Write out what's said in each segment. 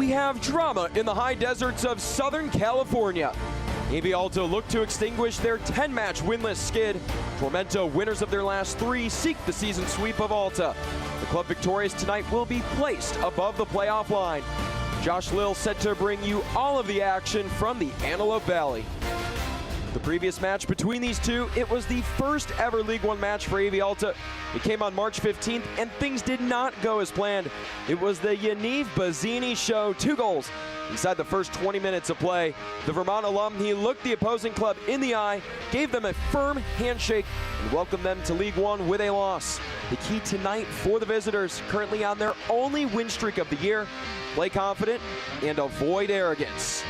we have drama in the high deserts of Southern California. AV Alta look to extinguish their 10-match winless skid. Tormenta, winners of their last 3, seek the season sweep of Alta. The club victorious tonight will be placed above the playoff line. Josh Lill set to bring you all of the action from the Antelope Valley. The previous match between these two, it was the first ever League One match for AV Alta. It came on March 15th, and things did not go as planned. It was the Yaniv Bazzini show, 2 goals inside the first 20 minutes of play. The Vermont alum, he looked the opposing club in the eye, gave them a firm handshake, and welcomed them to League One with a loss. The key tonight for the visitors, currently on their only win streak of the year: play confident and avoid arrogance.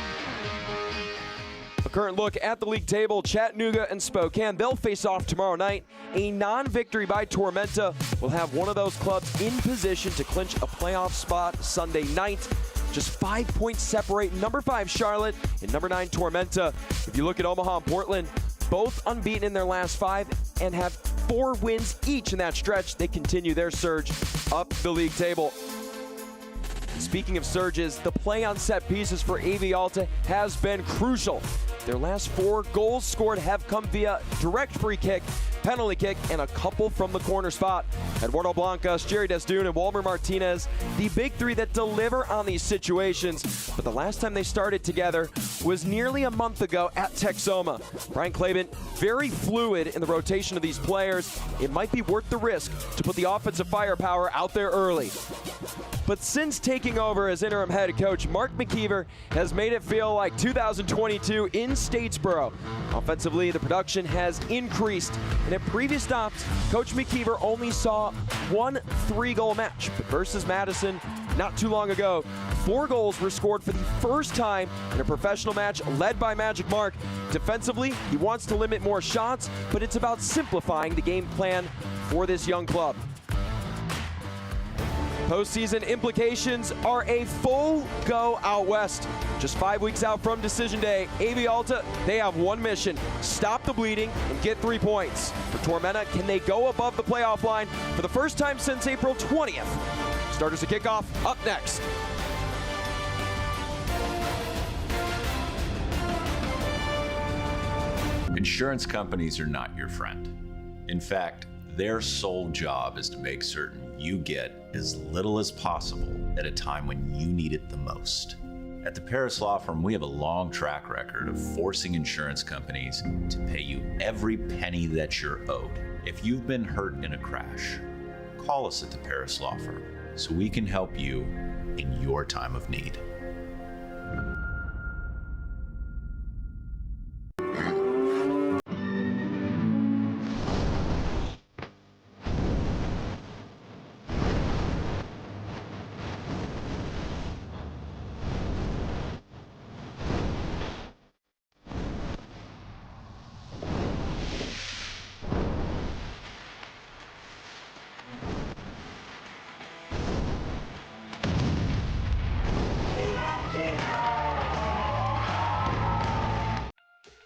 A current look at the league table: Chattanooga and Spokane, they'll face off tomorrow night. A non-victory by Tormenta will have one of those clubs in position to clinch a playoff spot Sunday night. Just 5 points separate number 5 Charlotte and number 9 Tormenta. If you look at Omaha and Portland, both unbeaten in their last 5 and have 4 wins each in that stretch. They continue their surge up the league table. Speaking of surges, the play on set pieces for AV Alta has been crucial. Their last 4 goals scored have come via direct free kick, penalty kick, and a couple from the corner spot. Eduardo Blancas, Jerry Desdune, and Walmer Martinez, the big 3 that deliver on these situations. But the last time they started together was nearly a month ago at Texoma. Brian Claben, very fluid in the rotation of these players. It might be worth the risk to put the offensive firepower out there early. But since taking over as interim head coach, Mark McKeever has made it feel like 2022 in Statesboro. Offensively, the production has increased, and at previous stops, Coach McKeever only saw 1 3-goal match. But versus Madison not too long ago, 4 goals were scored for the first time in a professional match led by Magic Mark. Defensively, he wants to limit more shots, but it's about simplifying the game plan for this young club. Postseason implications are a full go out west. Just 5 weeks out from decision day, AV Alta, they have one mission: stop the bleeding and get 3 points. For Tormenta, can they go above the playoff line for the first time since April 20th? Starters to kickoff up next. Insurance companies are not your friend. In fact, their sole job is to make certain you get as little as possible at a time when you need it the most. At the Paris Law Firm, we have a long track record of forcing insurance companies to pay you every penny that you're owed. If you've been hurt in a crash, call us at the Paris Law Firm so we can help you in your time of need.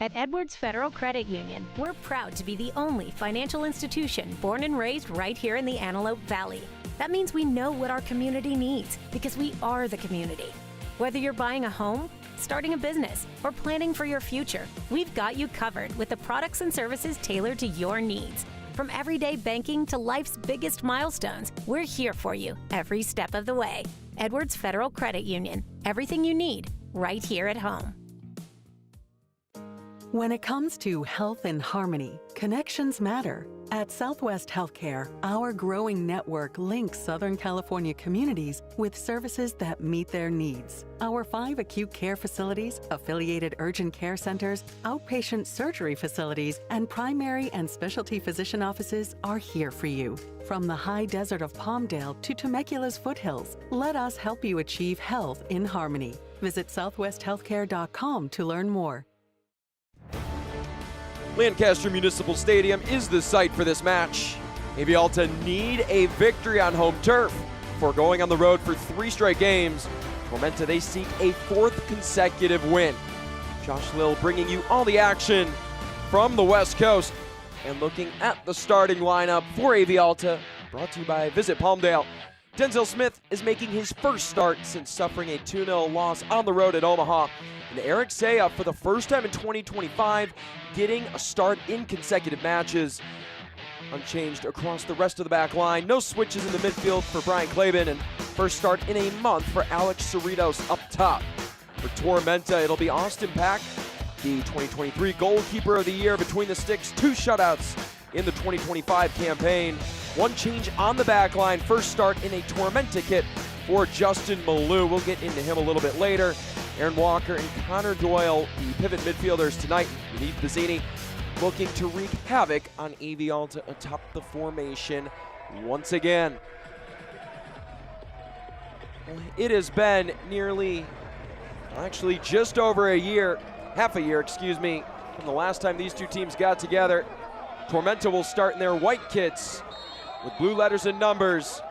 At Edwards Federal Credit Union, we're proud to be the only financial institution born and raised right here in the Antelope Valley. That means we know what our community needs because we are the community. Whether you're buying a home, starting a business, or planning for your future, we've got you covered with the products and services tailored to your needs. From everyday banking to life's biggest milestones, we're here for you every step of the way. Edwards Federal Credit Union, everything you need right here at home. When it comes to health and harmony, connections matter. At Southwest Healthcare, our growing network links Southern California communities with services that meet their needs. Our 5 acute care facilities, affiliated urgent care centers, outpatient surgery facilities, and primary and specialty physician offices are here for you. From the high desert of Palmdale to Temecula's foothills, let us help you achieve health in harmony. Visit southwesthealthcare.com to learn more. Lancaster Municipal Stadium is the site for this match. AV Alta need a victory on home turf before going on the road for 3 straight games. Tormenta, they seek a 4th consecutive win. Josh Lill bringing you all the action from the West Coast. And looking at the starting lineup for AV Alta, brought to you by Visit Palmdale. Denzel Smith is making his first start since suffering a 2-0 loss on the road at Omaha. And Eric Saya, for the first time in 2025, getting a start in consecutive matches. Unchanged across the rest of the back line. No switches in the midfield for Brian Klaben, and first start in a month for Alex Cerritos up top. For Tormenta, it'll be Austin Pack, the 2023 Goalkeeper of the Year between the sticks. 2 shutouts in the 2025 campaign. 1 change on the back line. First start in a Tormenta kit for Justin Malou. We'll get into him a little bit later. Aaron Walker and Connor Doyle, the pivot midfielders tonight. Beneath Bazzini, looking to wreak havoc on AV Alta atop the formation once again. It has been actually just over half a year, from the last time these two teams got together. Tormenta will start in their white kits with blue letters and numbers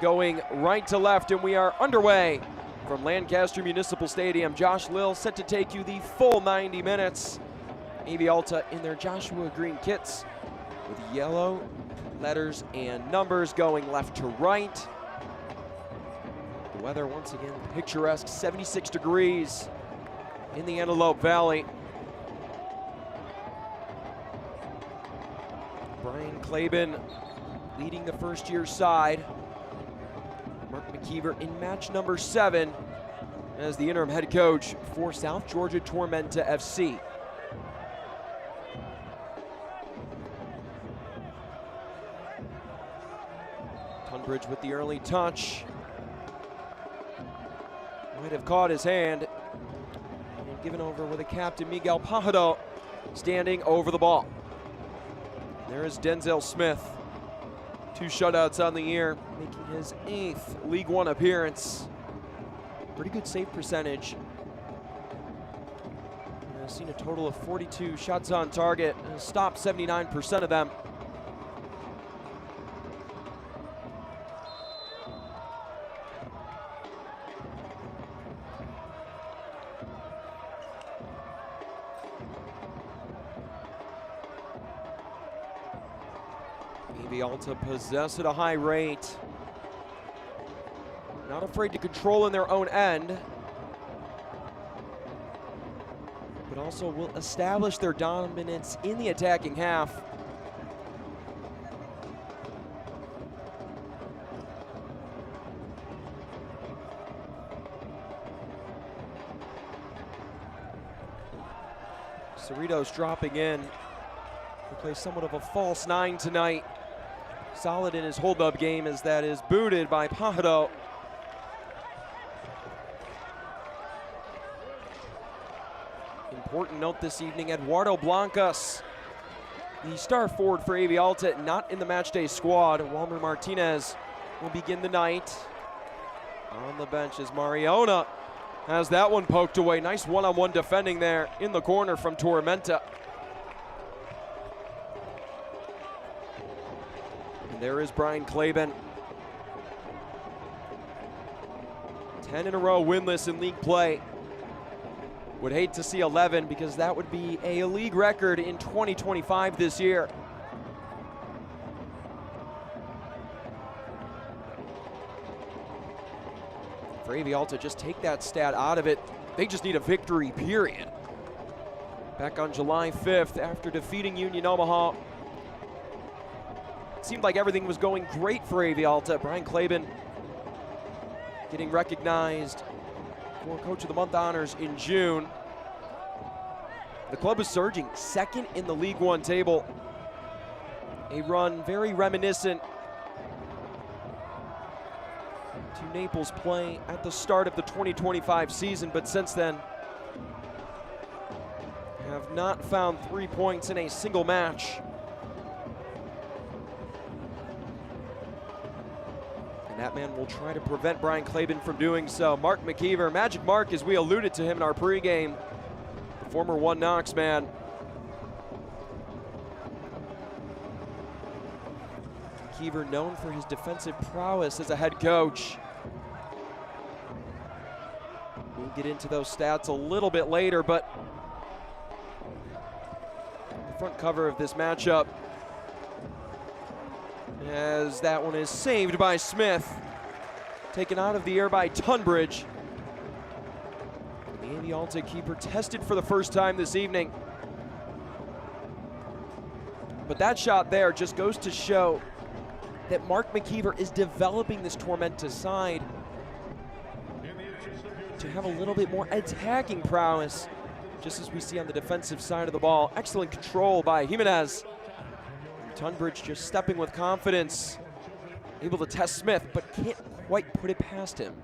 going right to left, and we are underway from Lancaster Municipal Stadium. Josh Lill set to take you the full 90 minutes. AV Alta in their Joshua Green kits with yellow letters and numbers going left to right. The weather once again picturesque, 76 degrees in the Antelope Valley. Brian Klaben leading the first-year side. Mark McKeever in match number 7 as the interim head coach for South Georgia Tormenta FC. Tunbridge with the early touch. Might have caught his hand. And given over with the captain, Miguel Pajado, standing over the ball. There is Denzel Smith. 2 shutouts on the year, making his 8th League One appearance. Pretty good save percentage. I've seen a total of 42 shots on target, and stopped 79% of them. AV Alta possess at a high rate. Not afraid to control in their own end, but also will establish their dominance in the attacking half. Cerritos dropping in. He plays somewhat of a false 9 tonight. Solid in his hold-up game as that is booted by Pajado. Important note this evening, Eduardo Blancas, the star forward for AV Alta, not in the matchday squad. Walmer Martinez will begin the night on the bench as Mariona has that one poked away. Nice one-on-one defending there in the corner from Tormenta. There is Brian Klaben. 10 in a row winless in league play. Would hate to see 11 because that would be a league record in 2025 this year. For AV Alta, just take that stat out of it. They just need a victory, period. Back on July 5th, after defeating Union Omaha, it seemed like everything was going great for AV Alta. Brian Klaben getting recognized for Coach of the Month honors in June. The club is surging, 2nd in the League One table. A run very reminiscent to Naples play at the start of the 2025 season, but since then have not found 3 points in a single match. And that man will try to prevent Brian Klaben from doing so. Mark McKeever, Magic Mark, as we alluded to him in our pregame, the former One Knox man. McKeever known for his defensive prowess as a head coach. We'll get into those stats a little bit later, but the front cover of this matchup, as that one is saved by Smith. taken out of the air by Tunbridge. The AV Alta keeper tested for the first time this evening. But that shot there just goes to show that Mark McKeever is developing this Tormenta side to have a little bit more attacking prowess, just as we see on the defensive side of the ball. Excellent control by Jimenez. Tunbridge just stepping with confidence, able to test Smith, but can't quite put it past him.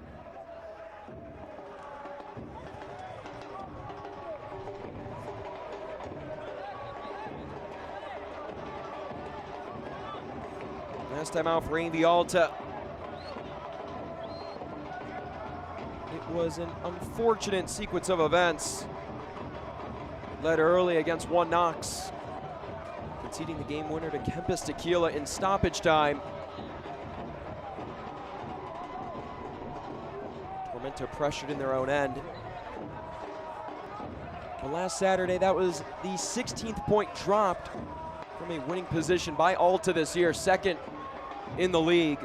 Last time out for AV Alta. It was an unfortunate sequence of events. Led early against 1 Knox, conceding the game winner to Kempis Tequila in stoppage time. Tormenta pressured in their own end. But last Saturday, that was the 16th point dropped from a winning position by Alta this year, second in the league.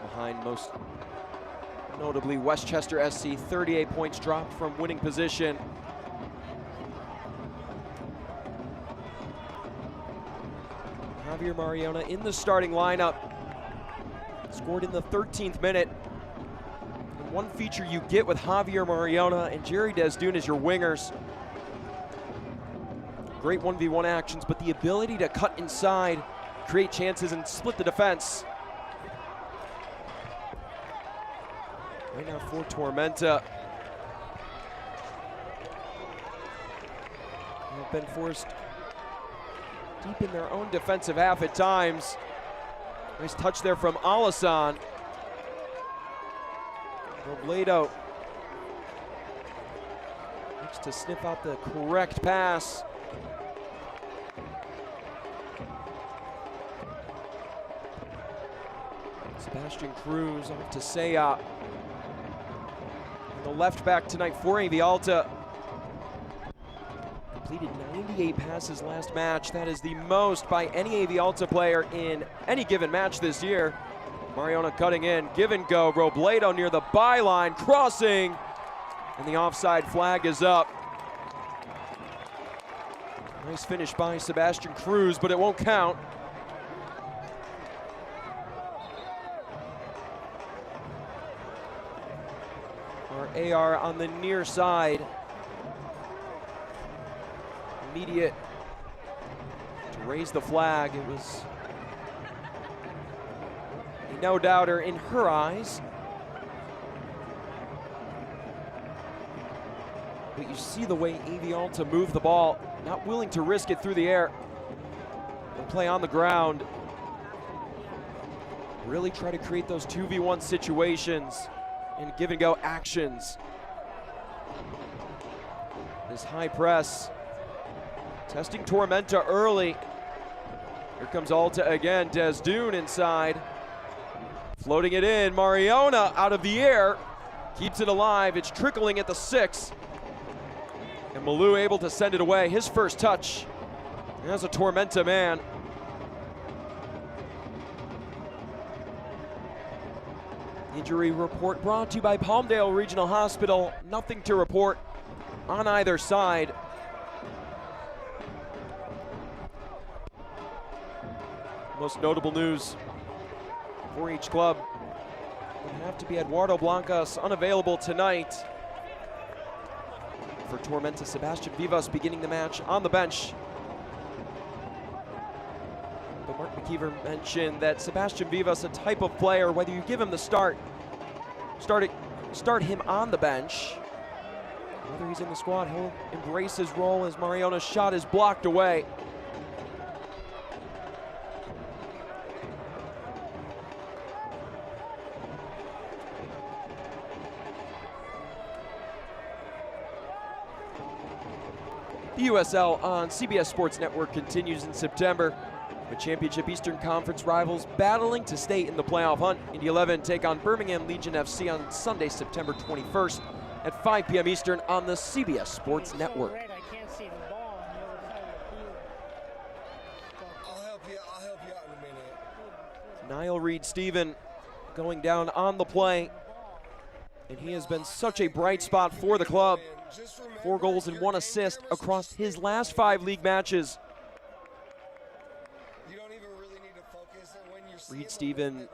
Behind most notably Westchester SC, 38 points dropped from winning position. Javier Mariona in the starting lineup, scored in the 13th minute. And one feature you get with Javier Mariona and Jerry Desdune as your wingers, great 1v1 actions, but the ability to cut inside, create chances, and split the defense. Right now for Tormenta, they've been forced deep in their own defensive half at times. Nice touch there from Alasan. Robledo looks to sniff out the correct pass. Sebastian Cruz off to Seya. The left back tonight for AV Alta. Completed 98 passes last match. That is the most by any AV Alta player in any given match this year. Mariona cutting in, give and go. Robledo near the byline, crossing, and the offside flag is up. Nice finish by Sebastian Cruz, but it won't count. Our AR on the near side. Immediate to raise the flag. It was a no-doubter in her eyes. But you see the way AV Alta moved the ball, not willing to risk it through the air. They'll play on the ground. Really try to create those 2v1 situations and give and go actions. This high press, testing Tormenta early. Here comes Alta again, Desdune inside. Floating it in, Mariona out of the air, keeps it alive, it's trickling at the 6. And Malou able to send it away, his first touch as a Tormenta man. Injury report brought to you by Palmdale Regional Hospital. Nothing to report on either side. Most notable news for each club would have to be Eduardo Blancas, unavailable tonight. For Tormenta, Sebastian Vivas beginning the match on the bench. But Mark McKeever mentioned that Sebastian Vivas, a type of player, whether you give him the start him on the bench, whether he's in the squad, he'll embrace his role as Mariona's shot is blocked away. The USL on CBS Sports Network continues in September, with Championship Eastern Conference rivals battling to stay in the playoff hunt. Indy 11 take on Birmingham Legion FC on Sunday, September 21st at 5 p.m. Eastern on the CBS Sports Network. Niall Reed-Steven going down on the play. And he has been such a bright spot for the club. 4 goals and 1 assist across his last 5 league matches. Reed-Steven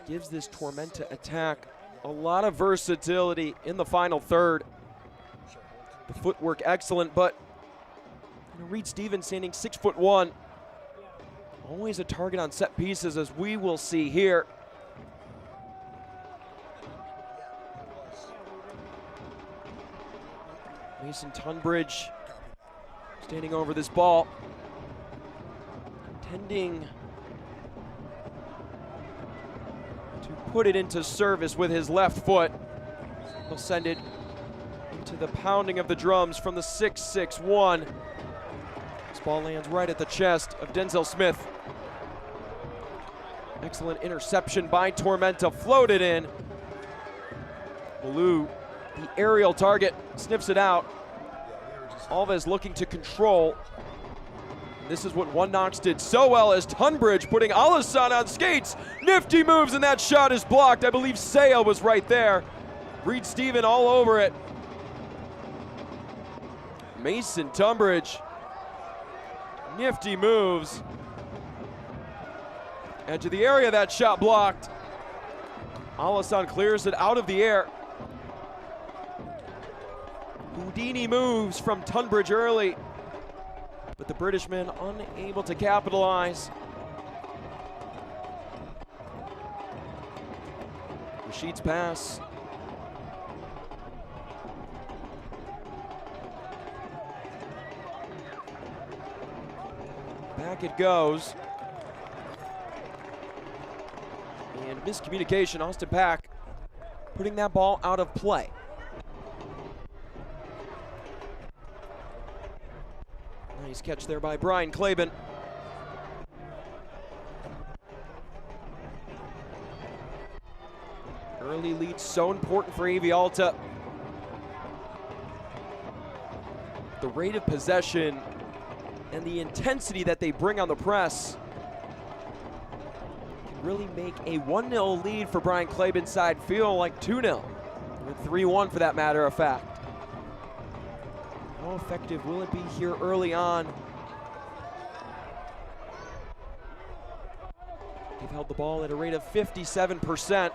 gives this Tormenta attack a lot of versatility in the final third. The footwork excellent, but Reed-Steven standing 6'1", always a target on set pieces, as we will see here. Mason Tunbridge standing over this ball, intending to put it into service with his left foot. He'll send it into the pounding of the drums from the 6'1". This ball lands right at the chest of Denzel Smith. Excellent interception by Tormenta, floated in. Malou, the aerial target, sniffs it out. Alves looking to control. This is what One Knox did so well, as Tunbridge putting Alisson on skates. Nifty moves, and that shot is blocked. I believe Saya was right there. Reed-Steven all over it. Mason Tunbridge, nifty moves. Edge of the area, that shot blocked. Alisson clears it out of the air. Houdini moves from Tunbridge early, but the Britishman unable to capitalize. Rashid's pass. Back it goes. And miscommunication, Austin Pack putting that ball out of play. Nice catch there by Brian Claben. Early lead so important for AV Alta. The rate of possession and the intensity that they bring on the press can really make a 1-0 lead for Brian Claben's side feel like 2-0, or 3-1 for that matter of fact. How effective will it be here early on? They've held the ball at a rate of 57%.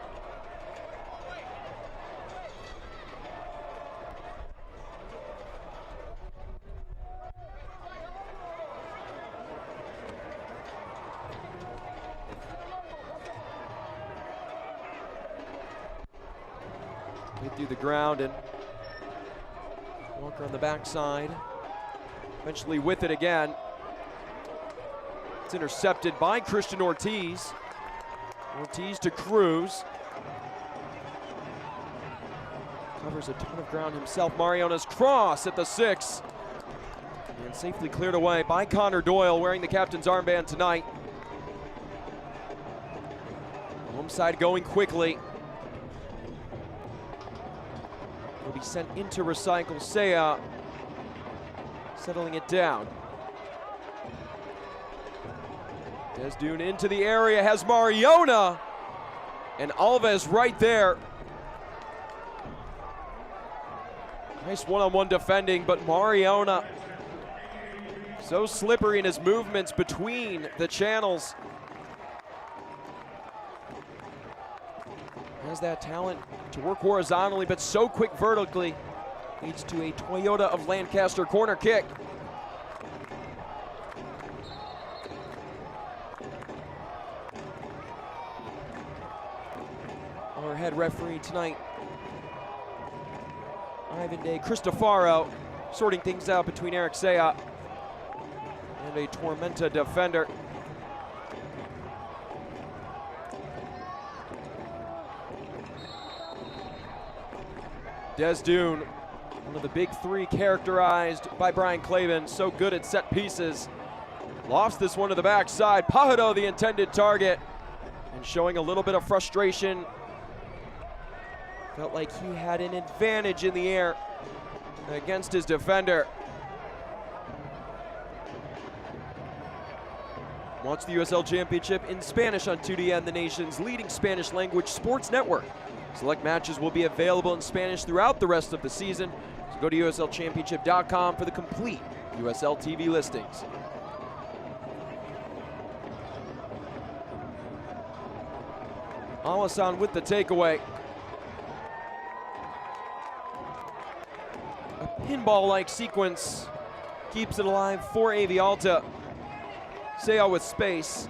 Played through the ground, and Walker on the backside, eventually with it again. It's intercepted by Christian Ortiz. Ortiz to Cruz. Covers a ton of ground himself. Mariona's cross at the 6. And safely cleared away by Connor Doyle, wearing the captain's armband tonight. Home side going quickly. Will be sent into recycle. Saya settling it down. Desdune into the area, has Mariona, and Alves right there. Nice one-on-one defending, but Mariona so slippery in his movements between the channels. Has that talent to work horizontally, but so quick vertically. Leads to a Toyota of Lancaster corner kick. Our head referee tonight, Ivan De Cristofaro, sorting things out between Eric Saya and a Tormenta defender. Desdune, one of the big 3 characterized by Brian Claben, so good at set pieces. Lost this one to the backside. Pajaro, the intended target, and showing a little bit of frustration. Felt like he had an advantage in the air against his defender. Watch the USL Championship in Spanish on 2DN, the nation's leading Spanish language sports network. Select matches will be available in Spanish throughout the rest of the season, so go to uslchampionship.com for the complete USL TV listings. Alta with the takeaway. A pinball-like sequence keeps it alive for AV Alta. Seo with space.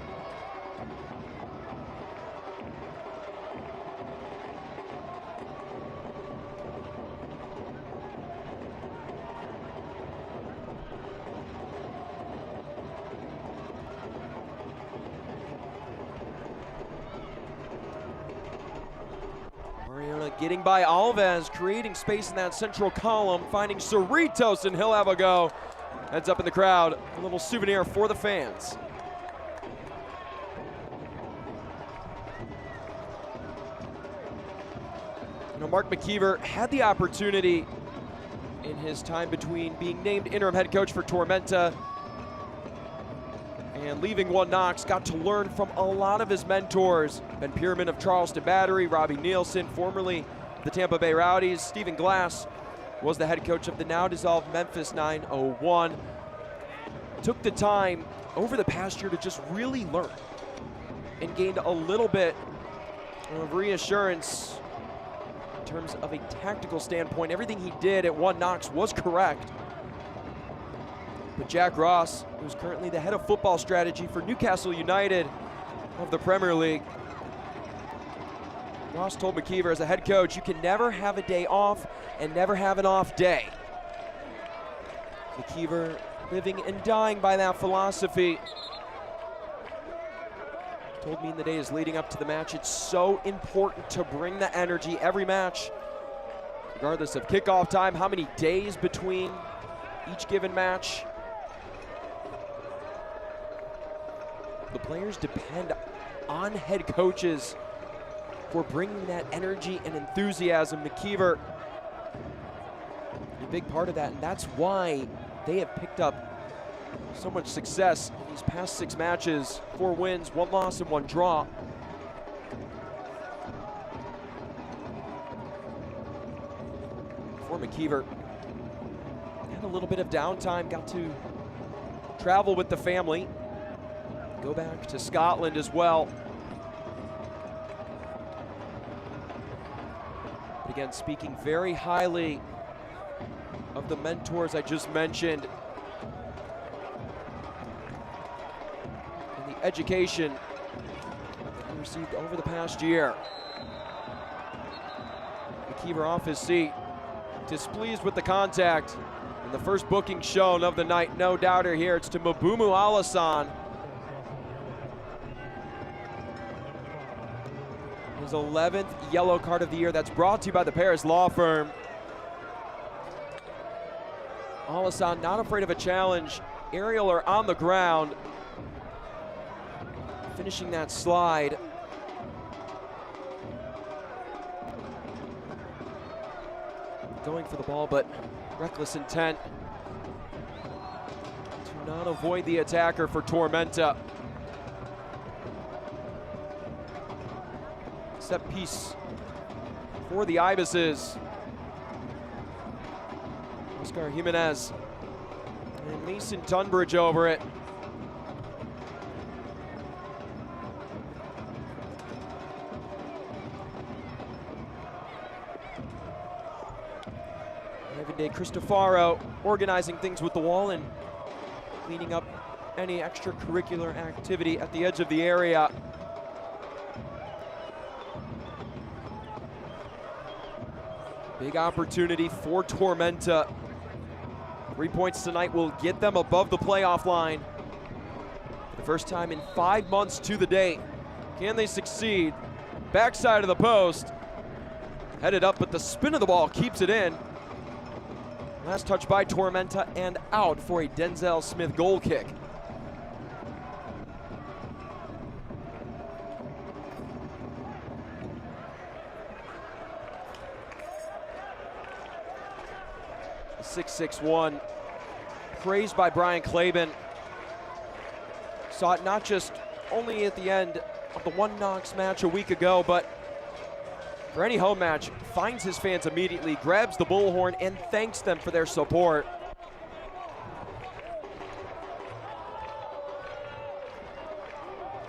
Getting by Alves, creating space in that central column, finding Cerritos, and he'll have a go. Heads up in the crowd, a little souvenir for the fans. You know, Mark McKeever had the opportunity in his time between being named interim head coach for Tormenta and leaving One Knox, got to learn from a lot of his mentors. Ben Pierman of Charleston Battery, Robbie Nielsen, formerly the Tampa Bay Rowdies. Stephen Glass was the head coach of the now dissolved Memphis 901. Took the time over the past year to just really learn and gained a little bit of reassurance in terms of a tactical standpoint. Everything he did at One Knox was correct. But Jack Ross, who's currently the head of football strategy for Newcastle United of the Premier League, Ross told McKeever, as a head coach, you can never have a day off and never have an off day. McKeever living and dying by that philosophy. Told me in the days leading up to the match, it's so important to bring the energy every match, regardless of kickoff time, how many days between each given match. The players depend on head coaches for bringing that energy and enthusiasm. McKeever, a big part of that, and that's why they have picked up so much success in these past 6 matches. 4 wins, 1 loss, and 1 draw. For McKeever, had a little bit of downtime, got to travel with the family, go back to Scotland as well. But again, speaking very highly of the mentors I just mentioned and the education that he received over the past year. McKeever off his seat, displeased with the contact. And the first booking shown of the night, no doubter here, it's to Mabumu Alassane. His 11th yellow card of the year. That's brought to you by the Paris law firm. Alassane not afraid of a challenge. Aerial or on the ground. Finishing that slide. Going for the ball, but reckless intent to not avoid the attacker for Tormenta. Set piece for the Ibises. Oscar Jimenez and Mason Tunbridge over it. Evan De Cristofaro organizing things with the wall and cleaning up any extracurricular activity at the edge of the area. Big opportunity for Tormenta. 3 points tonight will get them above the playoff line. For the first time in 5 months to the date. Can they succeed? Backside of the post. Headed up, but the spin of the ball keeps it in. Last touch by Tormenta and out for a Denzel Smith goal kick. The 6-6-1, praised by Brian Claben. saw it not just only at the end of the One Knox match a week ago, but for any home match, finds his fans immediately, grabs the bullhorn, and thanks them for their support.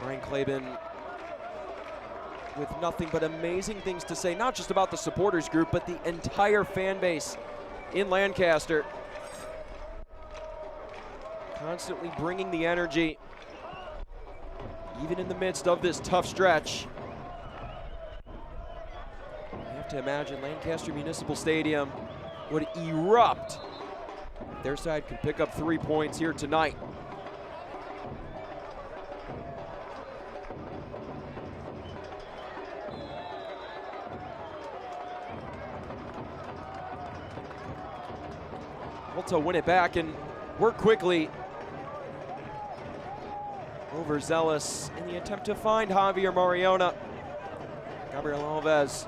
Brian Claben with nothing but amazing things to say, not just about the supporters group, but the entire fan base in Lancaster. Constantly bringing the energy, even in the midst of this tough stretch. You have to imagine Lancaster Municipal Stadium would erupt if their side could pick up 3 points here tonight. Alta win it back and work quickly. Overzealous in the attempt to find Javier Mariona. Gabriel Alves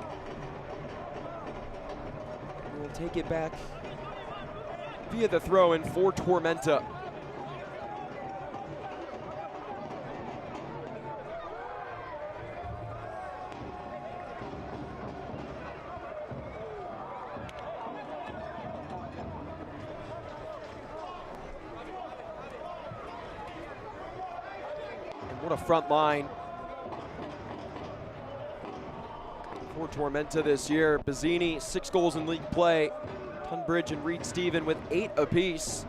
will take it back via the throw-in for Tormenta. What a front line for Tormenta this year. Bazzini, 6 goals in league play. Tunbridge and Reed Stephen with 8 apiece.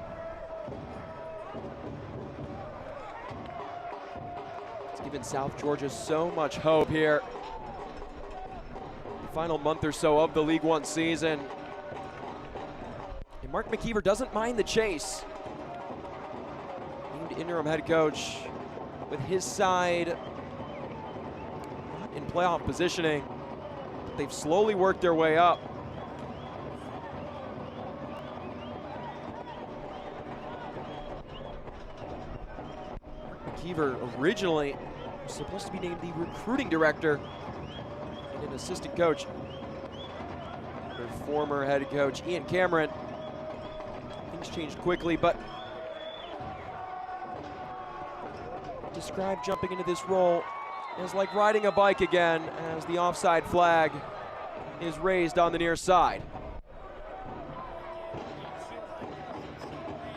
It's given South Georgia so much hope here. The final month or so of the League One season. And Mark McKeever doesn't mind the chase. Named interim head coach with his side not in playoff positioning, but they've slowly worked their way up. McKeever originally was supposed to be named the recruiting director and an assistant coach. Their former head coach, Ian Cameron. Things changed quickly, but described jumping into this role as like riding a bike again as the offside flag is raised on the near side.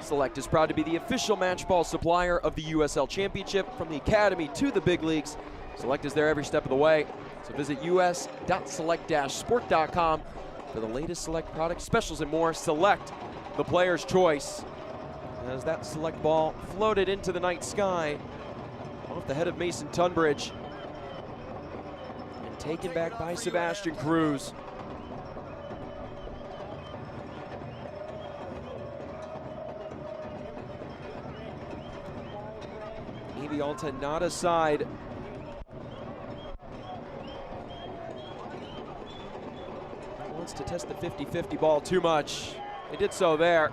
Select is proud to be the official match ball supplier of the USL Championship, from the Academy to the big leagues. Select is there every step of the way, so visit us.select-sport.com for the latest Select products, specials, and more. Select, the player's choice. As that Select ball floated into the night sky off the head of Mason Tunbridge and taken back by Sebastian Cruz. AV Alta not aside. Wants to test the 50-50 ball too much. They did so there.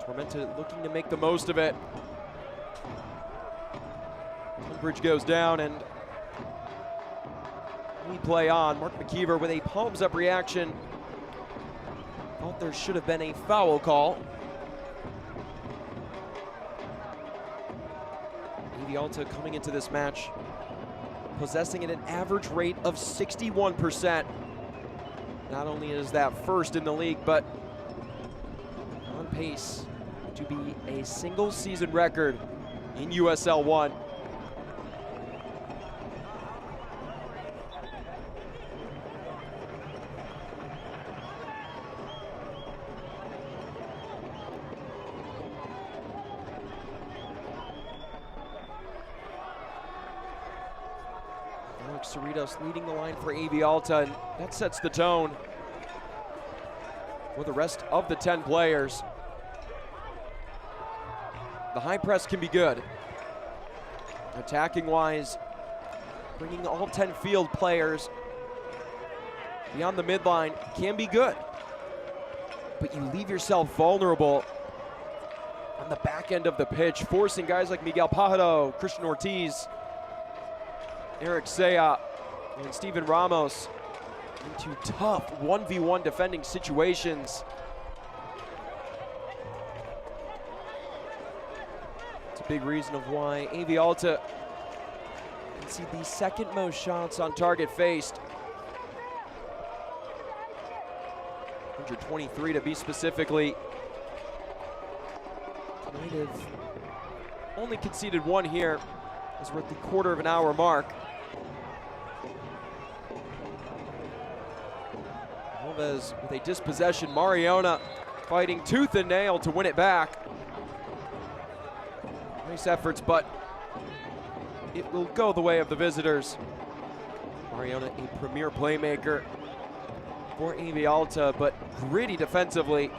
Tormenta looking to make the most of it. Tunbridge goes down and we play on. Mark McKeever with a palms up reaction. Thought there should have been a foul call. AV Alta coming into this match possessing at an average rate of 61%. Not only is that first in the league, but on pace to be a single season record in USL 1. Alex Cerritos leading the line for AV Alta, and that sets the tone for the rest of the 10 players. The high press can be good. Attacking wise, bringing all 10 field players beyond the midline can be good. But you leave yourself vulnerable on the back end of the pitch, forcing guys like Miguel Pajaro, Christian Ortiz, Eric Sea, and Steven Ramos into tough 1v1 defending situations. It's a big reason of why AV Alta can see the second most shots on target faced. 123 to be specifically. Might have only conceded one here as we're at the quarter of an hour mark. Alves with a dispossession. Mariona fighting tooth and nail to win it back. Nice efforts, but it will go the way of the visitors. Mariona, a premier playmaker for AV Alta, but gritty defensively.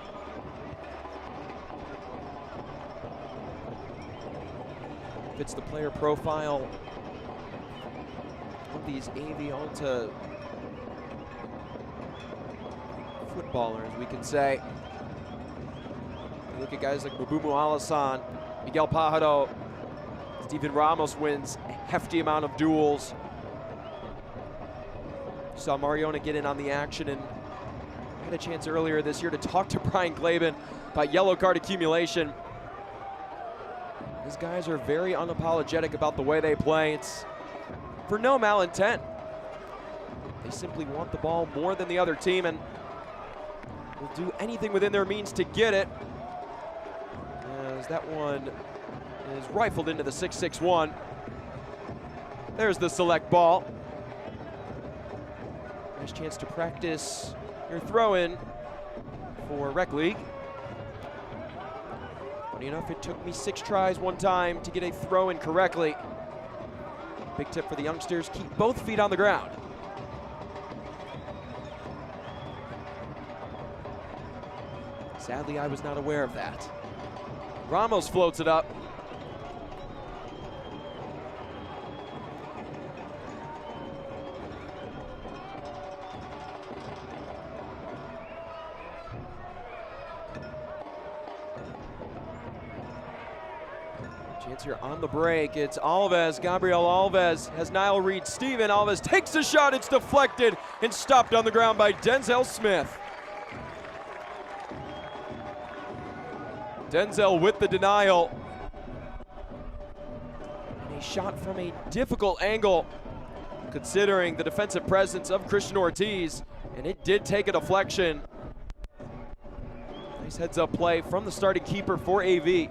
Fits the player profile of these AV Alta footballers, we can say. You look at guys like Mabumu Alassane, Miguel Pajaro, Steven Ramos wins a hefty amount of duels. Saw Mariona get in on the action, and had a chance earlier this year to talk to Brian Glaben about yellow card accumulation. These guys are very unapologetic about the way they play. It's for no malintent. They simply want the ball more than the other team and will do anything within their means to get it. As that one is rifled into the 6-6-1. There's the select ball. Nice chance to practice your throw-in for Rec League. Funny enough, it took me 6 tries one time to get a throw-in correctly. Big tip for the youngsters, keep both feet on the ground. Sadly, I was not aware of that. Ramos floats it up. Chance here on the break. It's Alves. Gabriel Alves has Niall Reed. Steven Alves takes a shot. It's deflected and stopped on the ground by Denzel Smith. Denzel with the denial. And a shot from a difficult angle, considering the defensive presence of Christian Ortiz, and it did take a deflection. Nice heads-up play from the starting keeper for AV.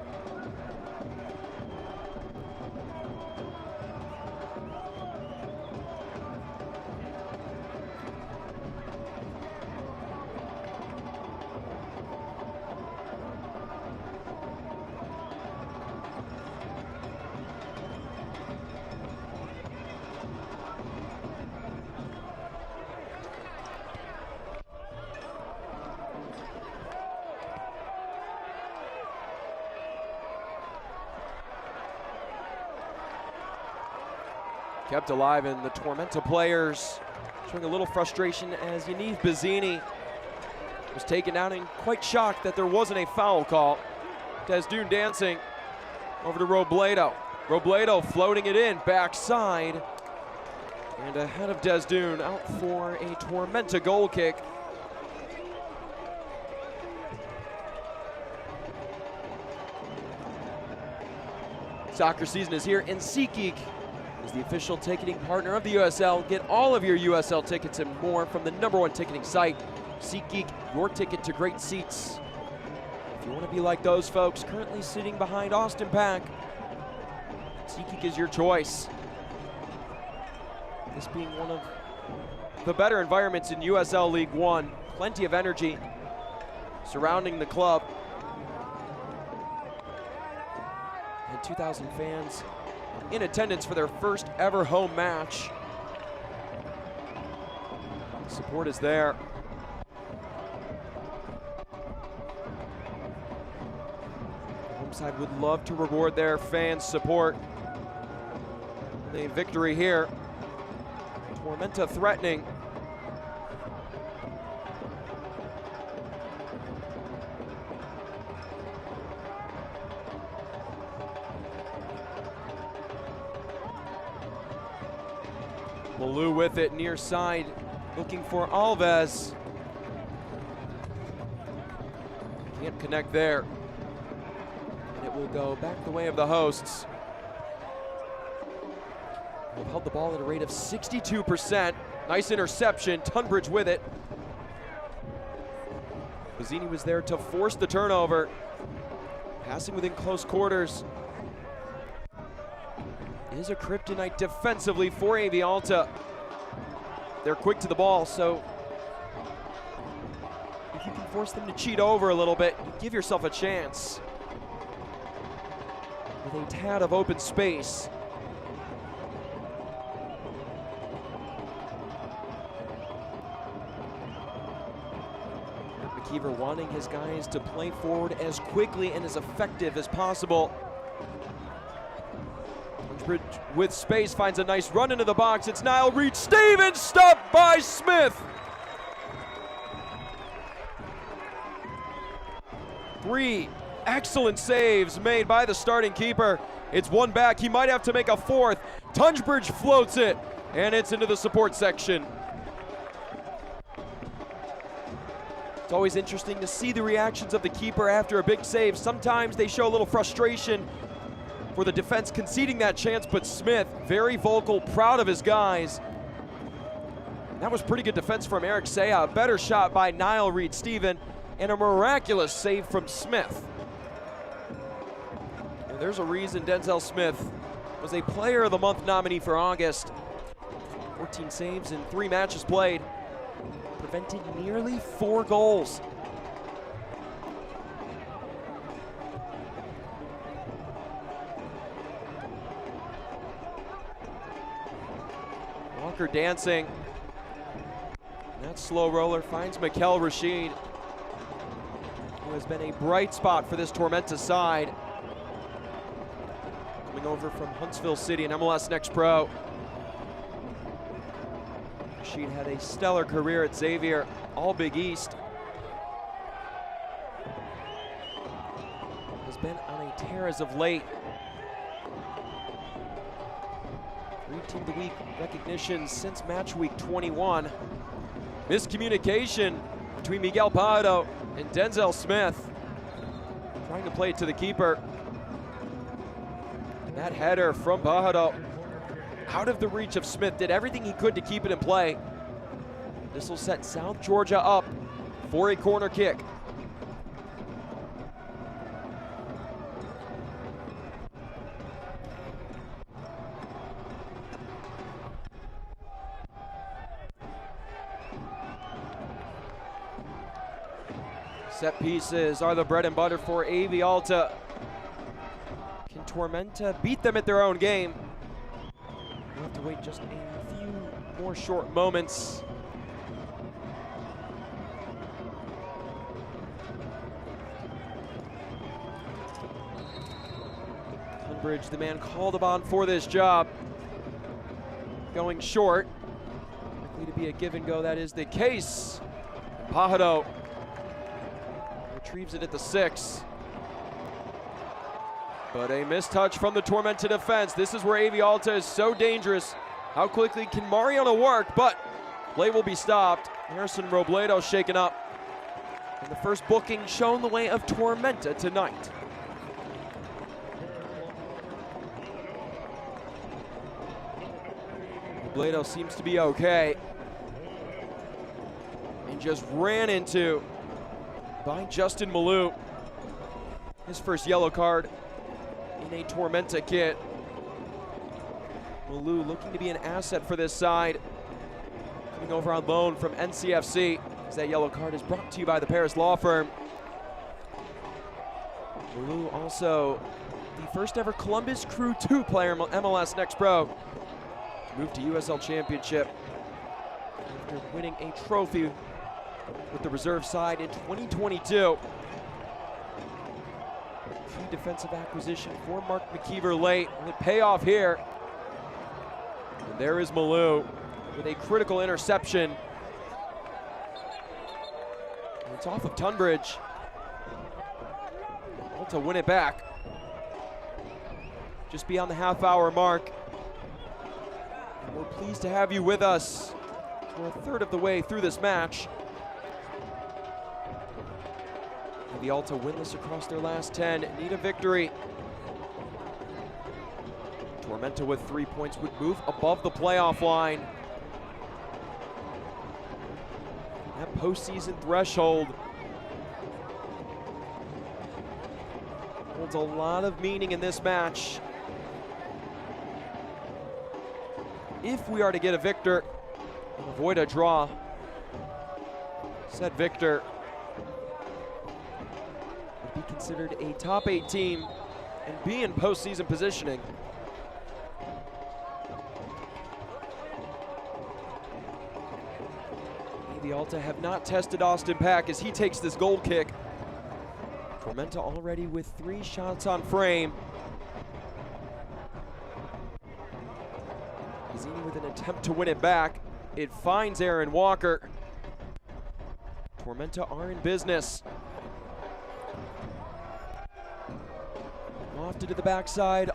Kept alive, and the Tormenta players showing a little frustration as Yaniv Bazzini was taken down and quite shocked that there wasn't a foul call. Desdune dancing over to Robledo. Robledo floating it in, backside, and ahead of Desdune, out for a Tormenta goal kick. Soccer season is here, and SeatGeek is the official ticketing partner of the USL. Get all of your USL tickets and more from the #1 ticketing site. SeatGeek, your ticket to great seats. If you want to be like those folks currently sitting behind Austin Pack, SeatGeek is your choice. This being one of the better environments in USL League One. Plenty of energy surrounding the club. And 2,000 fans in attendance for their first ever home match. The support is there. The home side would love to reward their fans' support. The victory here. Tormenta threatening. Baloo with it near side. Looking for Alves. Can't connect there. And it will go back the way of the hosts. They've held the ball at a rate of 62%. Nice interception, Tunbridge with it. Bozzini was there to force the turnover. Passing within close quarters. Is a kryptonite defensively for AV Alta. They're quick to the ball, so if you can force them to cheat over a little bit, you give yourself a chance. With a tad of open space. McKeever wanting his guys to play forward as quickly and as effective as possible. Tunbridge with space finds a nice run into the box. It's Niall Reed-Stevens, stopped by Smith. 3 excellent saves made by the starting keeper. It's one back, he might have to make a fourth. Tunbridge floats it, and it's into the support section. It's always interesting to see the reactions of the keeper after a big save. Sometimes they show a little frustration for the defense conceding that chance, but Smith, very vocal, proud of his guys. And that was pretty good defense from Eric Saya. A better shot by Niall Reed-Stevens, and a miraculous save from Smith. And there's a reason Denzel Smith was a Player of the Month nominee for August. 14 saves in 3 matches played. Prevented nearly 4 goals. Walker dancing. And that slow roller finds Mikel Rashid, who has been a bright spot for this Tormenta side. Coming over from Huntsville City in MLS Next Pro. Rashid had a stellar career at Xavier, all Big East. Has been on a tear as of late. 3 Team of the Week recognitions since match week 21. Miscommunication between Miguel Pajado and Denzel Smith. Trying to play it to the keeper. And that header from Pajado out of the reach of Smith, did everything he could to keep it in play. This will set South Georgia up for a corner kick. Set pieces are the bread and butter for AV Alta. Can Tormenta beat them at their own game? We'll have to wait just a few more short moments. Tunbridge, the man called upon for this job, going short. Likely to be a give and go, that is the case. Pajado retrieves it at the 6. But a mistouch from the Tormenta defense. This is where AV Alta is so dangerous. How quickly can Mariano work? But play will be stopped. Harrison Robledo shaken up. And the first booking shown the way of Tormenta tonight. Robledo seems to be okay. And just ran into by Justin Malou. His first yellow card in a Tormenta kit. Malou looking to be an asset for this side. Coming over on loan from NCFC. As that yellow card is brought to you by the Paris law firm. Malou also the first ever Columbus Crew 2 player in MLS Next Pro. Moved to USL Championship after winning a trophy with the reserve side in 2022. Key defensive acquisition for Mark McKeever late. Will it pay off here? And there is Malou with a critical interception. And it's off of Tunbridge. Alta win it back. Just beyond the half-hour mark. We're pleased to have you with us We're a third of the way through this match. And the Alta winless across their last 10, need a victory. Tormenta with 3 points would move above the playoff line. That postseason threshold holds a lot of meaning in this match. If we are to get a victor and avoid a draw, said victor would be considered a top 8 team and be in postseason positioning. The Alta have not tested Austin Pack as he takes this goal kick. Tormenta already with 3 shots on frame. Gazzini with an attempt to win it back. It finds Aaron Walker. Tormenta are in business. Off to the backside.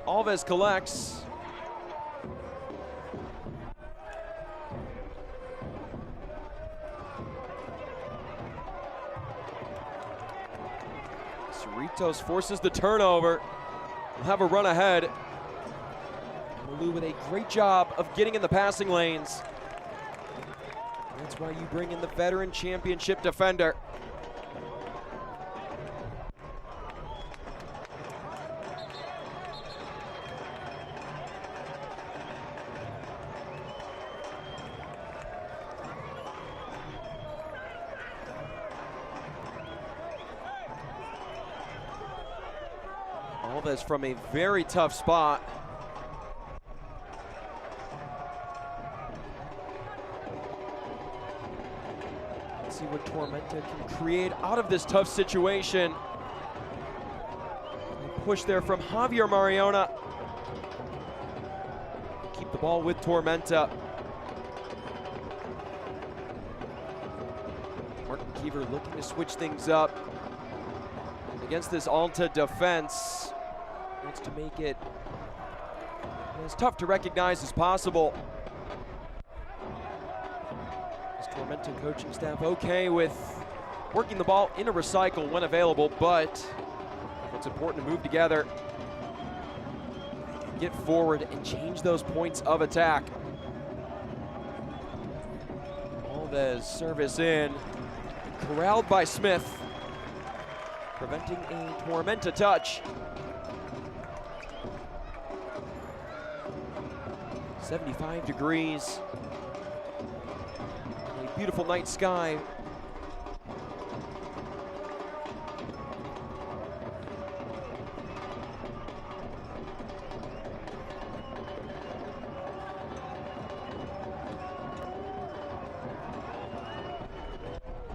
Alves collects. Cerritos forces the turnover. We'll have a run ahead. Malou with a great job of getting in the passing lanes. That's why you bring in the veteran championship defender. Alves from a very tough spot. Let's see what Tormenta can create out of this tough situation. Push there from Javier Mariona. Keep the ball with Tormenta. Martin Kiever looking to switch things up against this Alta defense. Wants to make it as tough to recognize as possible. Is Tormenta coaching staff okay with working the ball in a recycle when available, but it's important to move together, get forward, and change those points of attack. Alves service in, corralled by Smith, preventing a Tormenta touch. 75 degrees. A beautiful night sky.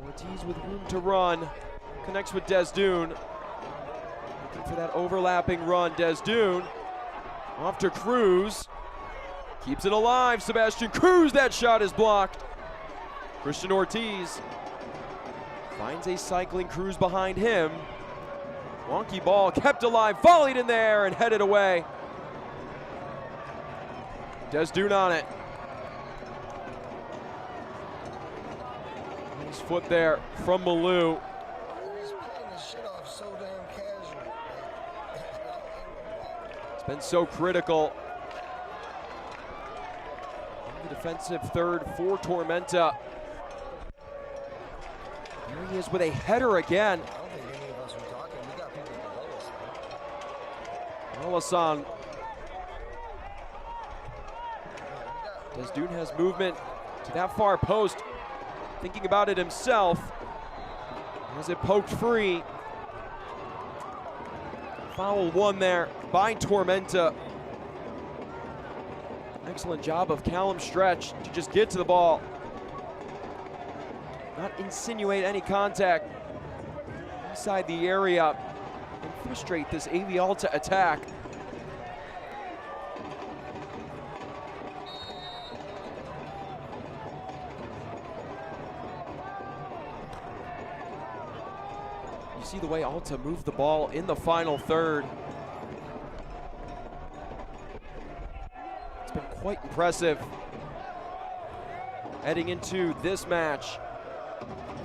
Ortiz with room to run. Connects with Desdune. Looking for that overlapping run. Desdune off to Cruz. Keeps it alive, Sebastian Cruz. That shot is blocked. Christian Ortiz finds a cycling Cruz behind him. Wonky ball kept alive, volleyed in there and headed away. Desdune on it. Nice foot there from Malou. It's been so critical. The defensive third for Tormenta. There he is with a header again. I don't think any of us were talking. We got people below us. Alasan. Desdune has movement to that far post. Thinking about it himself. Has it poked free. Foul one there by Tormenta. Excellent job of Callum Stretch to just get to the ball. Not insinuate any contact inside the area and frustrate this AV Alta attack. You see the way Alta moved the ball in the final third. It's been quite impressive. heading into this match.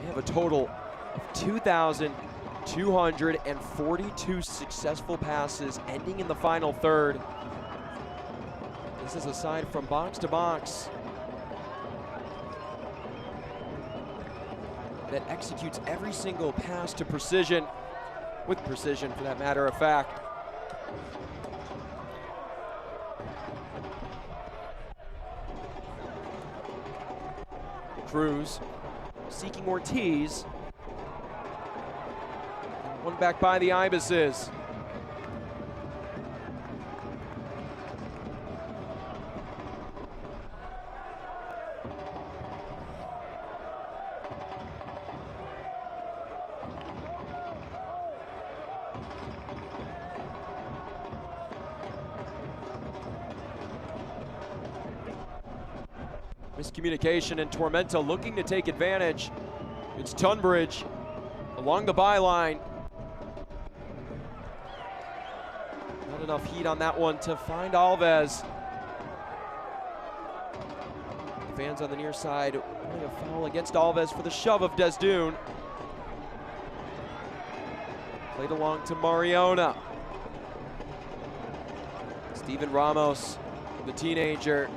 They have a total of 2,242 successful passes ending in the final third. This is a side from box to box that executes every single pass to precision, with precision for that matter of fact. Cruz seeking Ortiz. One back by the Ibises. Miscommunication, and Tormenta looking to take advantage. It's Tunbridge along the byline. Not enough heat on that one to find Alves. Fans on the near side wanting a foul against Alves for the shove of Desdune. Played along to Mariona. Steven Ramos, the teenager.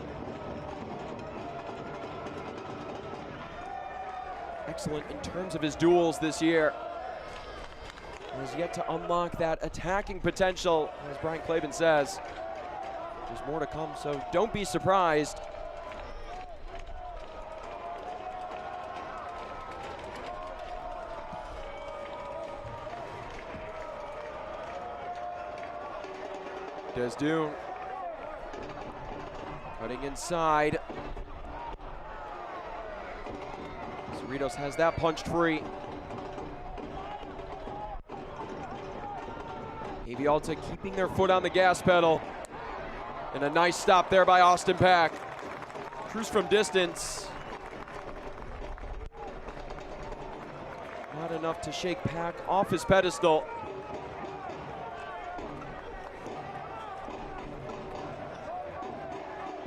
Excellent in terms of his duels this year. Has yet to unlock that attacking potential, as Brian Claben says. There's more to come, so don't be surprised. Desdune cutting inside. Cerritos has that punched free. AV Alta keeping their foot on the gas pedal. And a nice stop there by Austin Pack. Cruz from distance. Not enough to shake Pack off his pedestal.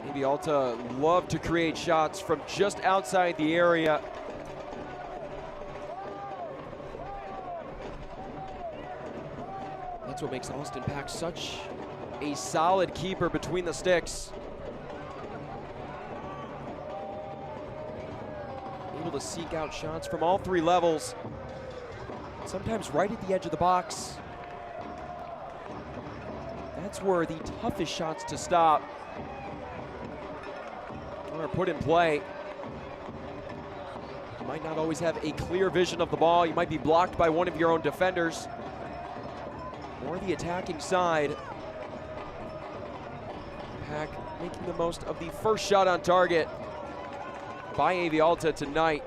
AV Alta love to create shots from just outside the area. That's what makes Austin Pack such a solid keeper between the sticks. Able to seek out shots from all three levels, sometimes right at the edge of the box. That's where the toughest shots to stop are put in play. You might not always have a clear vision of the ball. You might be blocked by one of your own defenders or the attacking side. Pack making the most of the first shot on target by AV Alta tonight.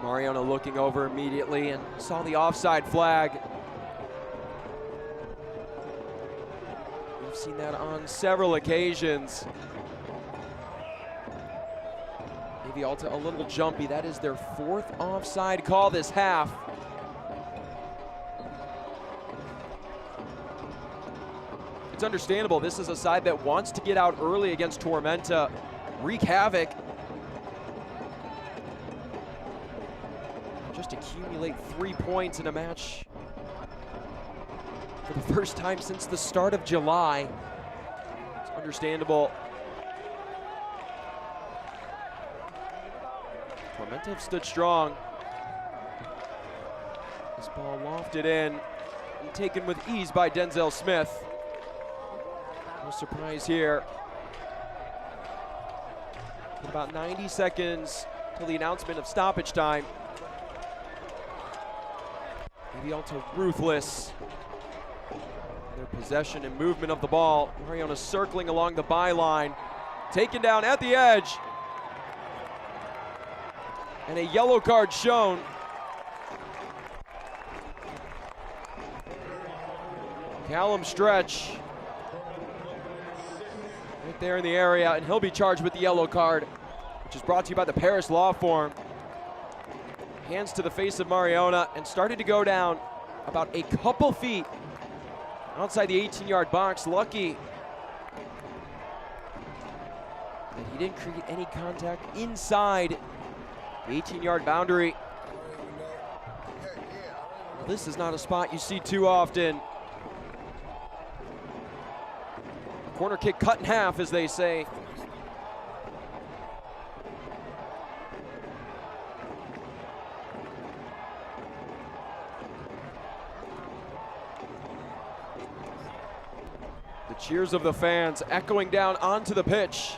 Mariona looking over immediately and saw the offside flag. We've seen that on several occasions. AV Alta a little jumpy. That is their fourth offside call this half. It's understandable. This is a side that wants to get out early against Tormenta, wreak havoc, just accumulate 3 points in a match for the first time since the start of July. It's understandable. Tormenta have stood strong. This ball lofted in and taken with ease by Denzel Smith. No surprise here. In about 90 seconds till the announcement of stoppage time. AV Alta ruthless. Their possession and movement of the ball. Mariona circling along the byline. Taken down at the edge. And a yellow card shown. Callum Stretch there in the area, and he'll be charged with the yellow card, which is brought to you by the Paris Law Firm. Hands to the face of Mariona and started to go down about a couple feet outside the 18-yard box. Lucky that he didn't create any contact inside the 18-yard boundary. Well, this is not a spot you see too often. Corner kick cut in half, as they say. The cheers of the fans echoing down onto the pitch.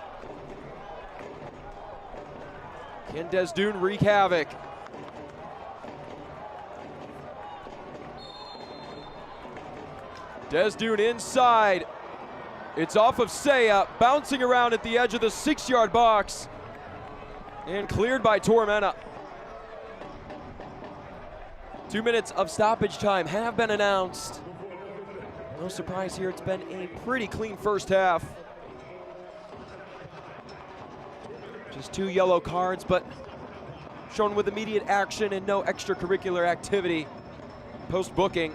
Can Desdoon wreak havoc? Desdoon inside. It's off of Saya, bouncing around at the edge of the 6-yard box and cleared by Tormenta. 2 minutes of stoppage time have been announced. No surprise here, it's been a pretty clean first half. Just 2 yellow cards, but shown with immediate action and no extracurricular activity post-booking.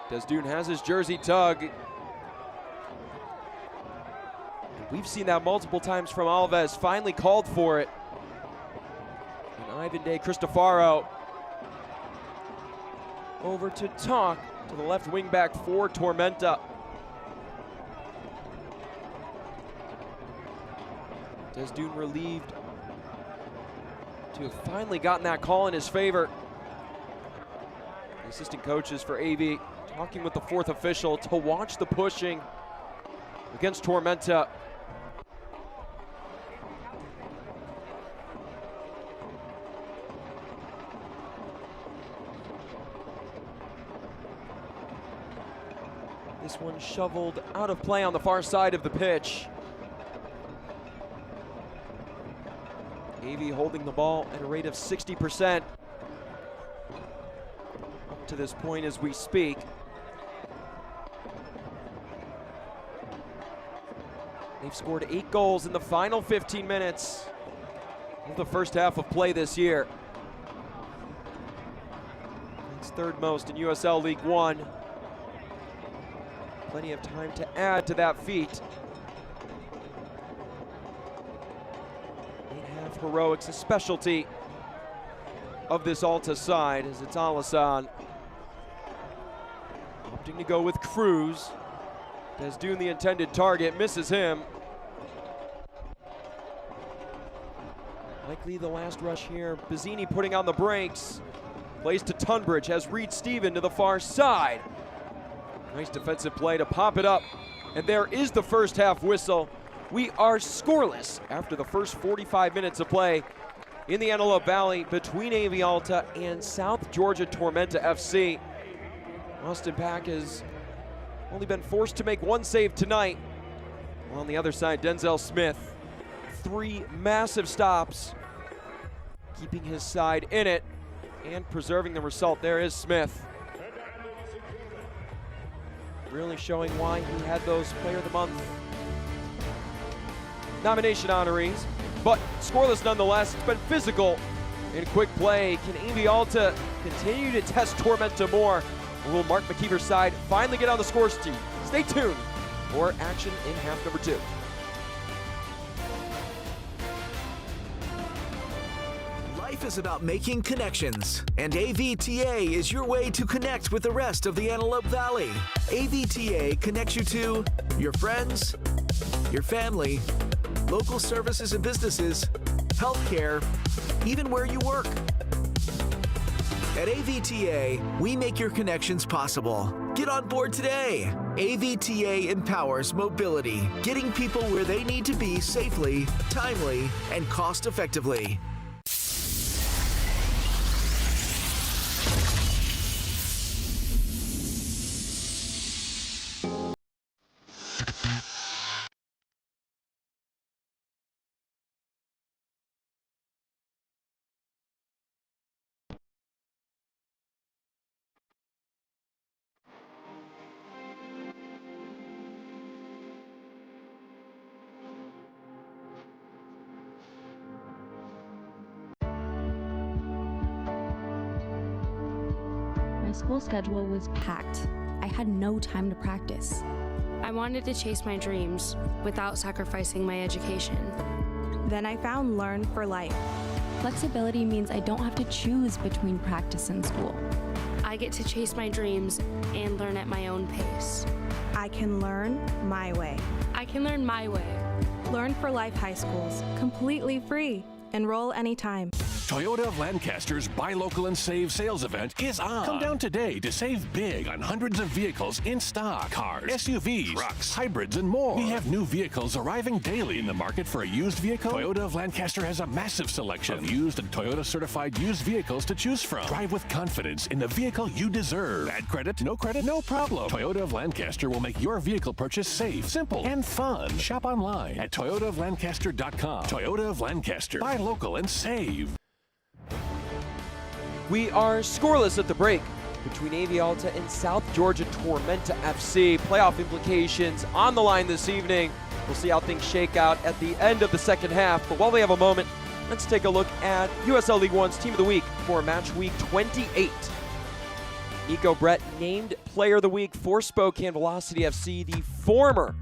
Desdoon has his jersey tug. We've seen that multiple times from Alves, finally called for it. And Ivan De Cristofaro over to talk to the left wing back for Tormenta. Desdoon relieved to have finally gotten that call in his favor. The assistant coaches for AV talking with the 4th official to watch the pushing against Tormenta. This one shoveled out of play on the far side of the pitch. AV holding the ball at a rate of 60% up to this point as we speak. They've scored 8 goals in the final 15 minutes of the first half of play this year. It's 3rd most in USL League One. Plenty of time to add to that feat. 8.5 heroics, a specialty of this Alta side, as it's Alassane opting to go with Cruz. Desdoon, the intended target, misses him. Likely the last rush here. Bazzini putting on the brakes. Plays to Tunbridge, has Reed Steven to the far side. Nice defensive play to pop it up. And there is the first half whistle. We are scoreless after the first 45 minutes of play in the Antelope Valley between AV Alta and South Georgia Tormenta FC. Austin Pack has only been forced to make 1 save tonight. Well, on the other side, Denzel Smith, 3 massive stops, keeping his side in it and preserving the result. There is Smith. Really showing why he had those Player of the Month nomination honorees, but scoreless nonetheless. It's been physical and quick play. Can AV Alta continue to test Tormenta more? Or will Mark McKeever's side finally get on the scores sheet? Stay tuned for action in half number 2. Life is about making connections, and AVTA is your way to connect with the rest of the Antelope Valley. AVTA connects you to your friends, your family, local services and businesses, healthcare, even where you work. At AVTA, we make your connections possible. Get on board today. AVTA empowers mobility, getting people where they need to be safely, timely, and cost-effectively. school schedule was packed. I had no time to practice. I wanted to chase my dreams without sacrificing my education. Then I found Learn for Life. Flexibility means I don't have to choose between practice and school. I get to chase my dreams and learn at my own pace. I can learn my way. I can learn my way. Learn for Life High Schools, completely free. Enroll anytime. Toyota of Lancaster's Buy Local and Save sales event is on. Come down today to save big on hundreds of vehicles in stock. Cars, SUVs, trucks, hybrids, and more. We have new vehicles arriving daily. In the market for a used vehicle, Toyota of Lancaster has a massive selection of used and Toyota certified used vehicles to choose from. Drive with confidence in the vehicle you deserve. Bad credit, no problem. Toyota of Lancaster will make your vehicle purchase safe, simple, and fun. Shop online at toyotaoflancaster.com. Toyota of Lancaster. Buy local and save. We are scoreless at the break between AV Alta and South Georgia Tormenta FC. Playoff implications on the line this evening. We'll see how things shake out at the end of the second half. But while we have a moment, let's take a look at USL League One's Team of the Week for match week 28. Nico Brett named Player of the Week for Spokane Velocity FC, the former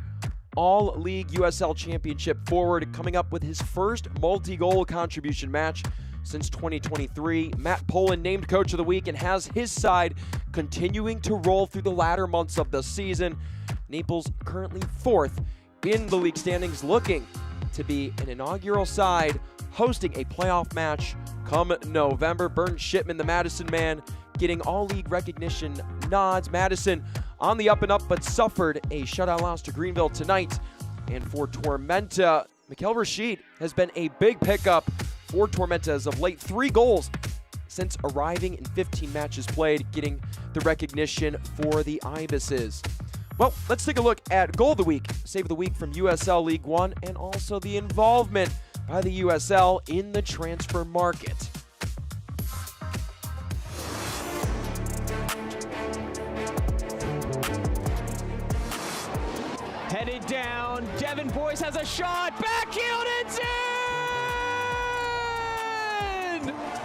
All-League USL Championship forward, coming up with his first multi-goal contribution match since 2023. Matt Poland named Coach of the Week and has his side continuing to roll through the latter months of the season. Naples currently fourth in the league standings, looking to be an inaugural side hosting a playoff match come November. Burn Shipman, the Madison man, getting all league recognition nods. Madison on the up and up, but suffered a shutout loss to Greenville tonight. And for Tormenta, Mikhail Rashid has been a big pickup for Tormenta as of late. 3 goals since arriving in 15 matches played, getting the recognition for the Ibises. Well, let's take a look at Goal of the Week, Save of the Week from USL League One, and also the involvement by the USL in the transfer market. Headed down, Devin Boyce has a shot, backheel, it's in!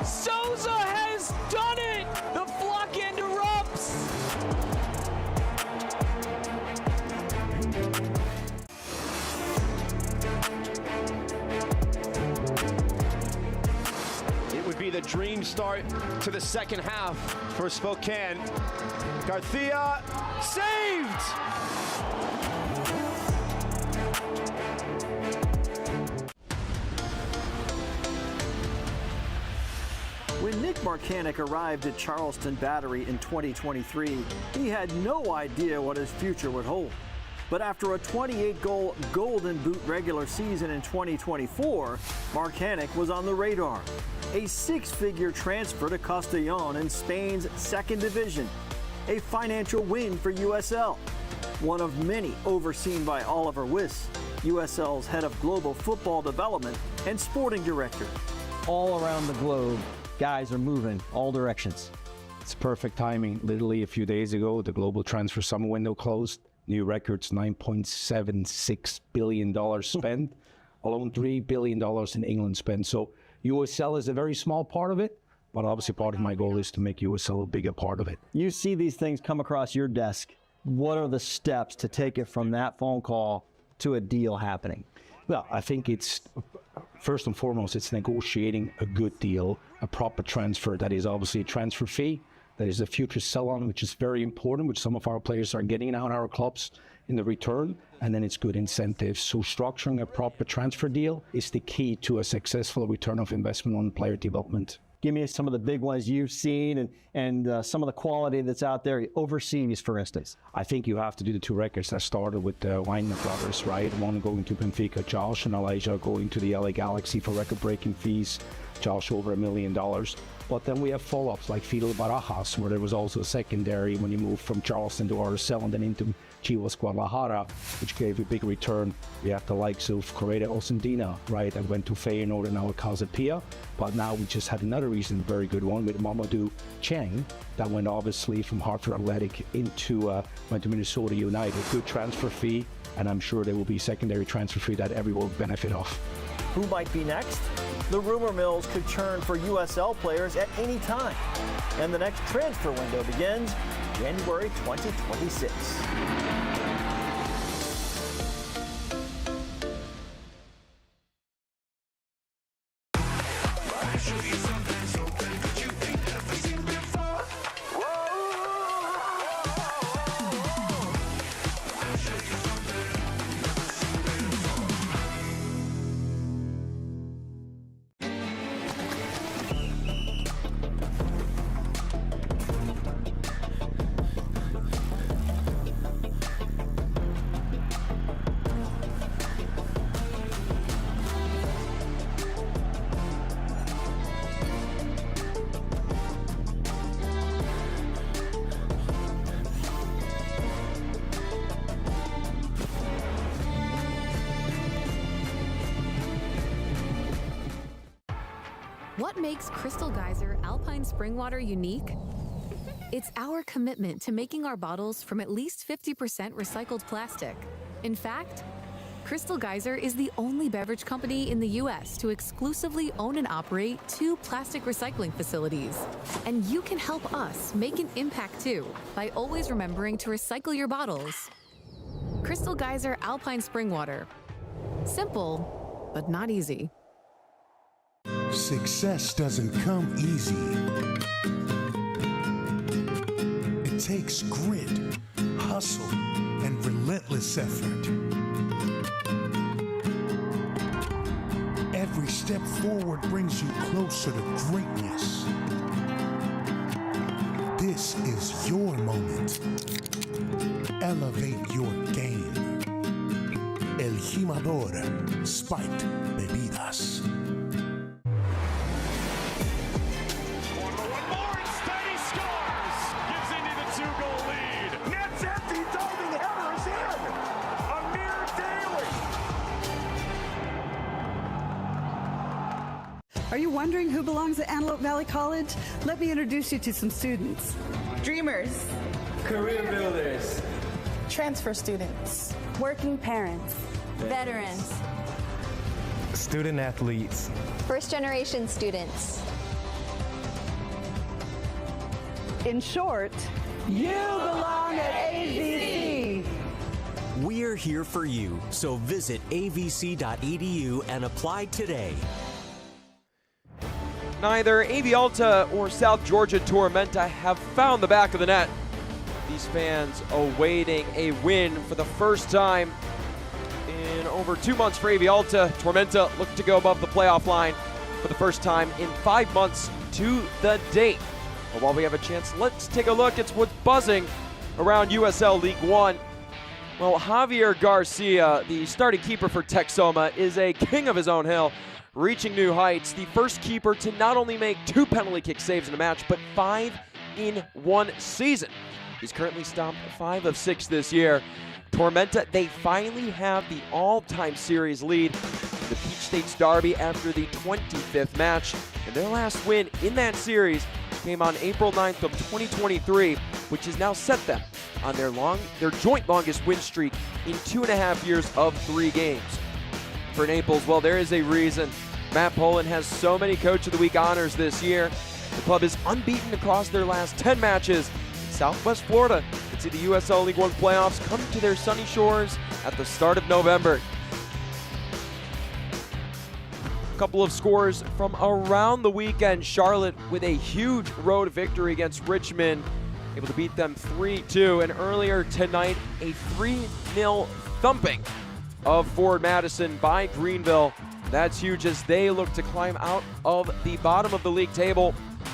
Souza has done it! The flock interrupts! It would be the dream start to the second half for Spokane. Garcia saved! When Nick Marcanic arrived at Charleston Battery in 2023, he had no idea what his future would hold. But after a 28-goal Golden Boot regular season in 2024, Marcanic was on the radar. A 6-figure transfer to Castellón in Spain's second division. A financial win for USL. One of many overseen by Oliver Wiss, USL's head of global football development and sporting director. All around the globe, guys are moving all directions. It's perfect timing. Literally a few days ago, the global transfer summer window closed. New records, $9.76 billion spent. Alone $3 billion in England spent. So USL is a very small part of it, but obviously part of my goal is to make USL a bigger part of it. You see these things come across your desk. What are the steps to take it from that phone call to a deal happening? Well, I think it's, first and foremost, it's negotiating a good deal, a proper transfer. That is obviously a transfer fee. That is a future sell-on, which is very important, which some of our players are getting now in our clubs in the return. And then it's good incentives. So structuring a proper transfer deal is the key to a successful return of investment on player development. Give me some of the big ones you've seen and some of the quality that's out there overseas, for instance. I think you have to do the 2 records that started with the Weinman brothers, right? One going to Benfica, Josh and Elijah going to the LA Galaxy for record-breaking fees. Josh over $1 million. But then we have follow-ups like Fidel Barajas, where there was also a secondary when you moved from Charleston to RSL and then into Chivas Guadalajara, which gave a big return. We have the likes of Correa Osandina, right, that went to Feyenoord and now at Casapia. But now we just had another recent very good one with Mamadou Cheng that went obviously from Hartford Athletic into went to Minnesota United. Good transfer fee, and I'm sure there will be secondary transfer fee that everyone will benefit off. Who might be next? The rumor mills could churn for USL players at any time. And the next transfer window begins January 2026. What makes Crystal Geyser Alpine Spring Water unique? It's our commitment to making our bottles from at least 50% recycled plastic. In fact, Crystal Geyser is the only beverage company in the U.S. to exclusively own and operate 2 plastic recycling facilities. And you can help us make an impact too by always remembering to recycle your bottles. Crystal Geyser Alpine Spring Water. Simple, but not easy. Success doesn't come easy. It takes grit, hustle, and relentless effort. Every step forward brings you closer to greatness. This is your moment. Elevate your game. El Jimador Spiked Bebidas. Are you wondering who belongs at Antelope Valley College? Let me introduce you to some students. Dreamers. Career builders. Transfer students. Working parents. Veterans. Student athletes. First-generation students. In short, you belong at AVC. We're here for you, so visit avc.edu and apply today. Neither AV Alta or South Georgia Tormenta have found the back of the net. These fans awaiting a win for the first time in over 2 months for AV Alta. Tormenta look to go above the playoff line for the first time in 5 months to the date. But while we have a chance, let's take a look at what's buzzing around USL League One. Well, Javier Garcia, the starting keeper for Texoma, is a king of his own hill, reaching new heights. The first keeper to not only make 2 penalty kick saves in a match, but 5 in 1 season. He's currently stopped 5 of 6 this year. Tormenta, they finally have the all-time series lead in the Peach States Derby after the 25th match. And their last win in that series came on April 9th of 2023, which has now set them on their joint longest win streak in 2.5 years of 3 games. For Naples, well, there is a reason Matt Poland has so many Coach of the Week honors this year. The club is unbeaten across their last 10 matches in Southwest Florida to see the USL League One playoffs come to their sunny shores at the start of November. A couple of scores from around the weekend. Charlotte with a huge road victory against Richmond, able to beat them 3-2, and earlier tonight a 3-0 thumping of Forward Madison by Greenville. That's huge as they look to climb out of the bottom of the league table.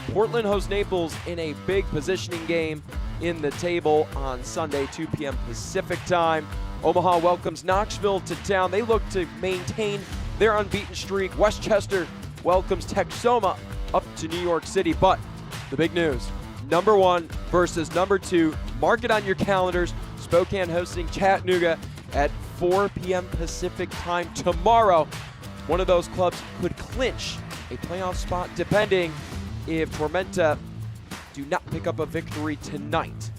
Portland hosts Naples in a big positioning game in the table on Sunday, 2 p.m. Pacific time. Omaha welcomes Knoxville to town. They look to maintain their unbeaten streak. Westchester welcomes Texoma up to New York City. But the big news, number 1 versus number 2. Mark it on your calendars. Spokane hosting Chattanooga at 4 p.m. Pacific time tomorrow. One of those clubs could clinch a playoff spot depending if Tormenta do not pick up a victory tonight.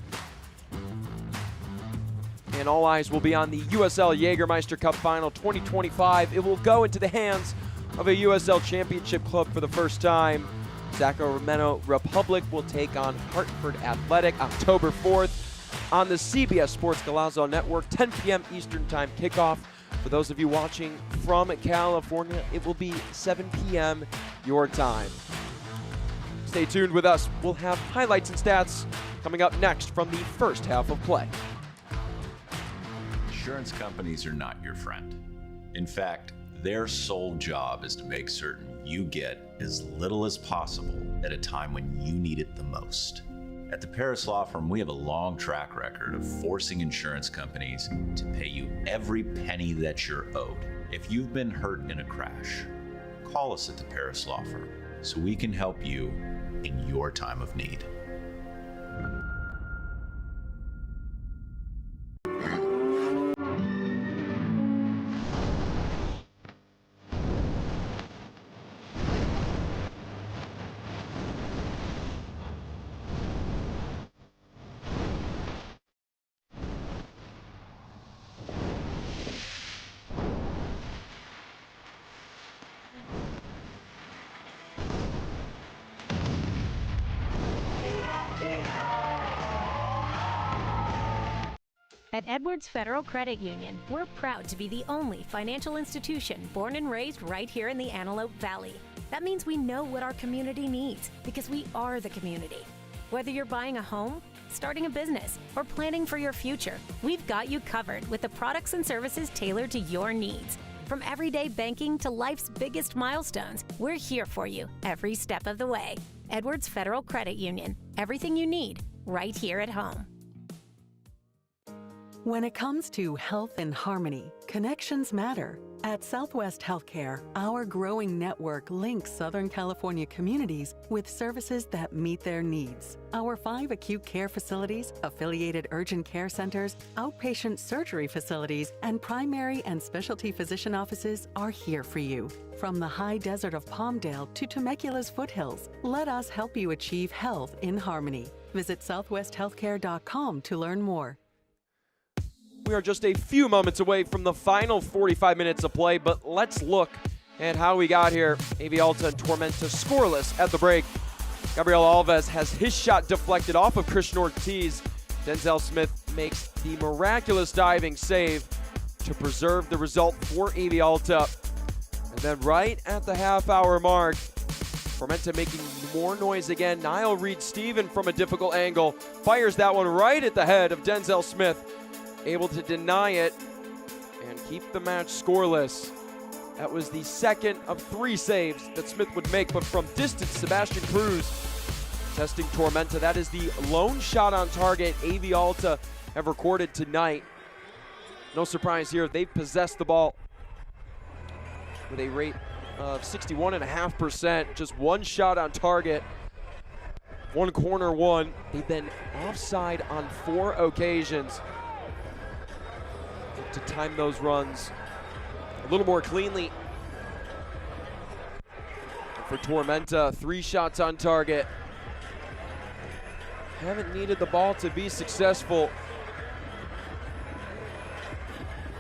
and all eyes will be on the USL Jägermeister Cup Final 2025. It will go into the hands of a USL Championship club for the first time. Sacramento Republic will take on Hartford Athletic October 4th on the CBS Sports Golazo Network, 10 p.m. Eastern Time kickoff. For those of you watching from California, it will be 7 p.m. your time. Stay tuned with us. We'll have highlights and stats coming up next from the first half of play. Insurance companies are not your friend. In fact, their sole job is to make certain you get as little as possible at a time when you need it the most. At the Paris Law Firm, we have a long track record of forcing insurance companies to pay you every penny that you're owed. If you've been hurt in a crash, call us at the Paris Law Firm so we can help you in your time of need. At Edwards Federal Credit Union, we're proud to be the only financial institution born and raised right here in the Antelope Valley. That means we know what our community needs because we are the community. Whether you're buying a home, starting a business, or planning for your future, we've got you covered with the products and services tailored to your needs. From everyday banking to life's biggest milestones, we're here for you every step of the way. Edwards Federal Credit Union, everything you need right here at home. When it comes to health and harmony, connections matter. At Southwest Healthcare, our growing network links Southern California communities with services that meet their needs. Our 5 acute care facilities, affiliated urgent care centers, outpatient surgery facilities, and primary and specialty physician offices are here for you. From the high desert of Palmdale to Temecula's foothills, let us help you achieve health in harmony. Visit southwesthealthcare.com to learn more. We are just a few moments away from the final 45 minutes of play, but let's look at how we got here. AV Alta and Tormenta scoreless at the break. Gabriel Alves has his shot deflected off of Christian Ortiz. Denzel Smith makes the miraculous diving save to preserve the result for AV Alta. And then right at the half-hour mark, Tormenta making more noise again. Niall Reed-Steven from a difficult angle fires that one right at the head of Denzel Smith, able to deny it and keep the match scoreless. That was the second of 3 saves that Smith would make, but from distance, Sebastian Cruz testing Tormenta. That is the lone shot on target AV Alta have recorded tonight. No surprise here, they've possessed the ball with a rate of 61.5%, just 1 shot on target, 1 corner won. They've been offside on 4 occasions. To time those runs a little more cleanly. For Tormenta, 3 shots on target. Haven't needed the ball to be successful.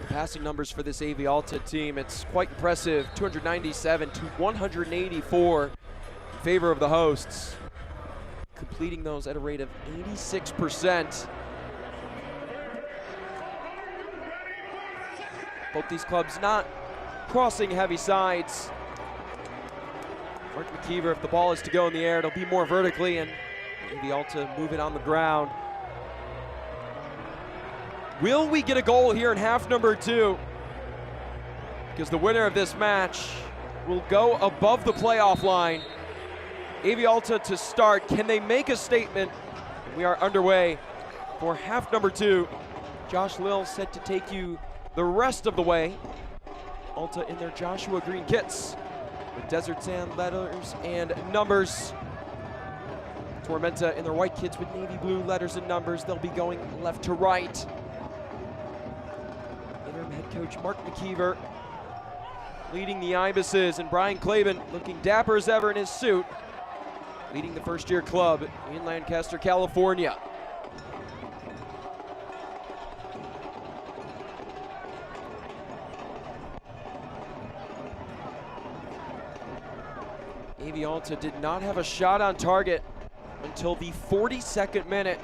The passing numbers for this AV Alta team, it's quite impressive. 297 to 184 in favor of the hosts. Completing those at a rate of 86%. Both these clubs not crossing heavy sides. Mark McKeever, if the ball is to go in the air, it'll be more vertically, and maybe Alta move it on the ground. Will we get a goal here in half number 2? Because the winner of this match will go above the playoff line. AV Alta to start. Can they make a statement? We are underway for half number 2. Josh Lill set to take you the rest of the way. Alta in their Joshua Green kits with desert sand letters and numbers. Tormenta in their white kits with navy blue letters and numbers. They'll be going left to right. Interim head coach Mark McKeever leading the Ibises, and Brian Claben looking dapper as ever in his suit, leading the first-year club in Lancaster, California. AV Alta did not have a shot on target until the 42nd minute.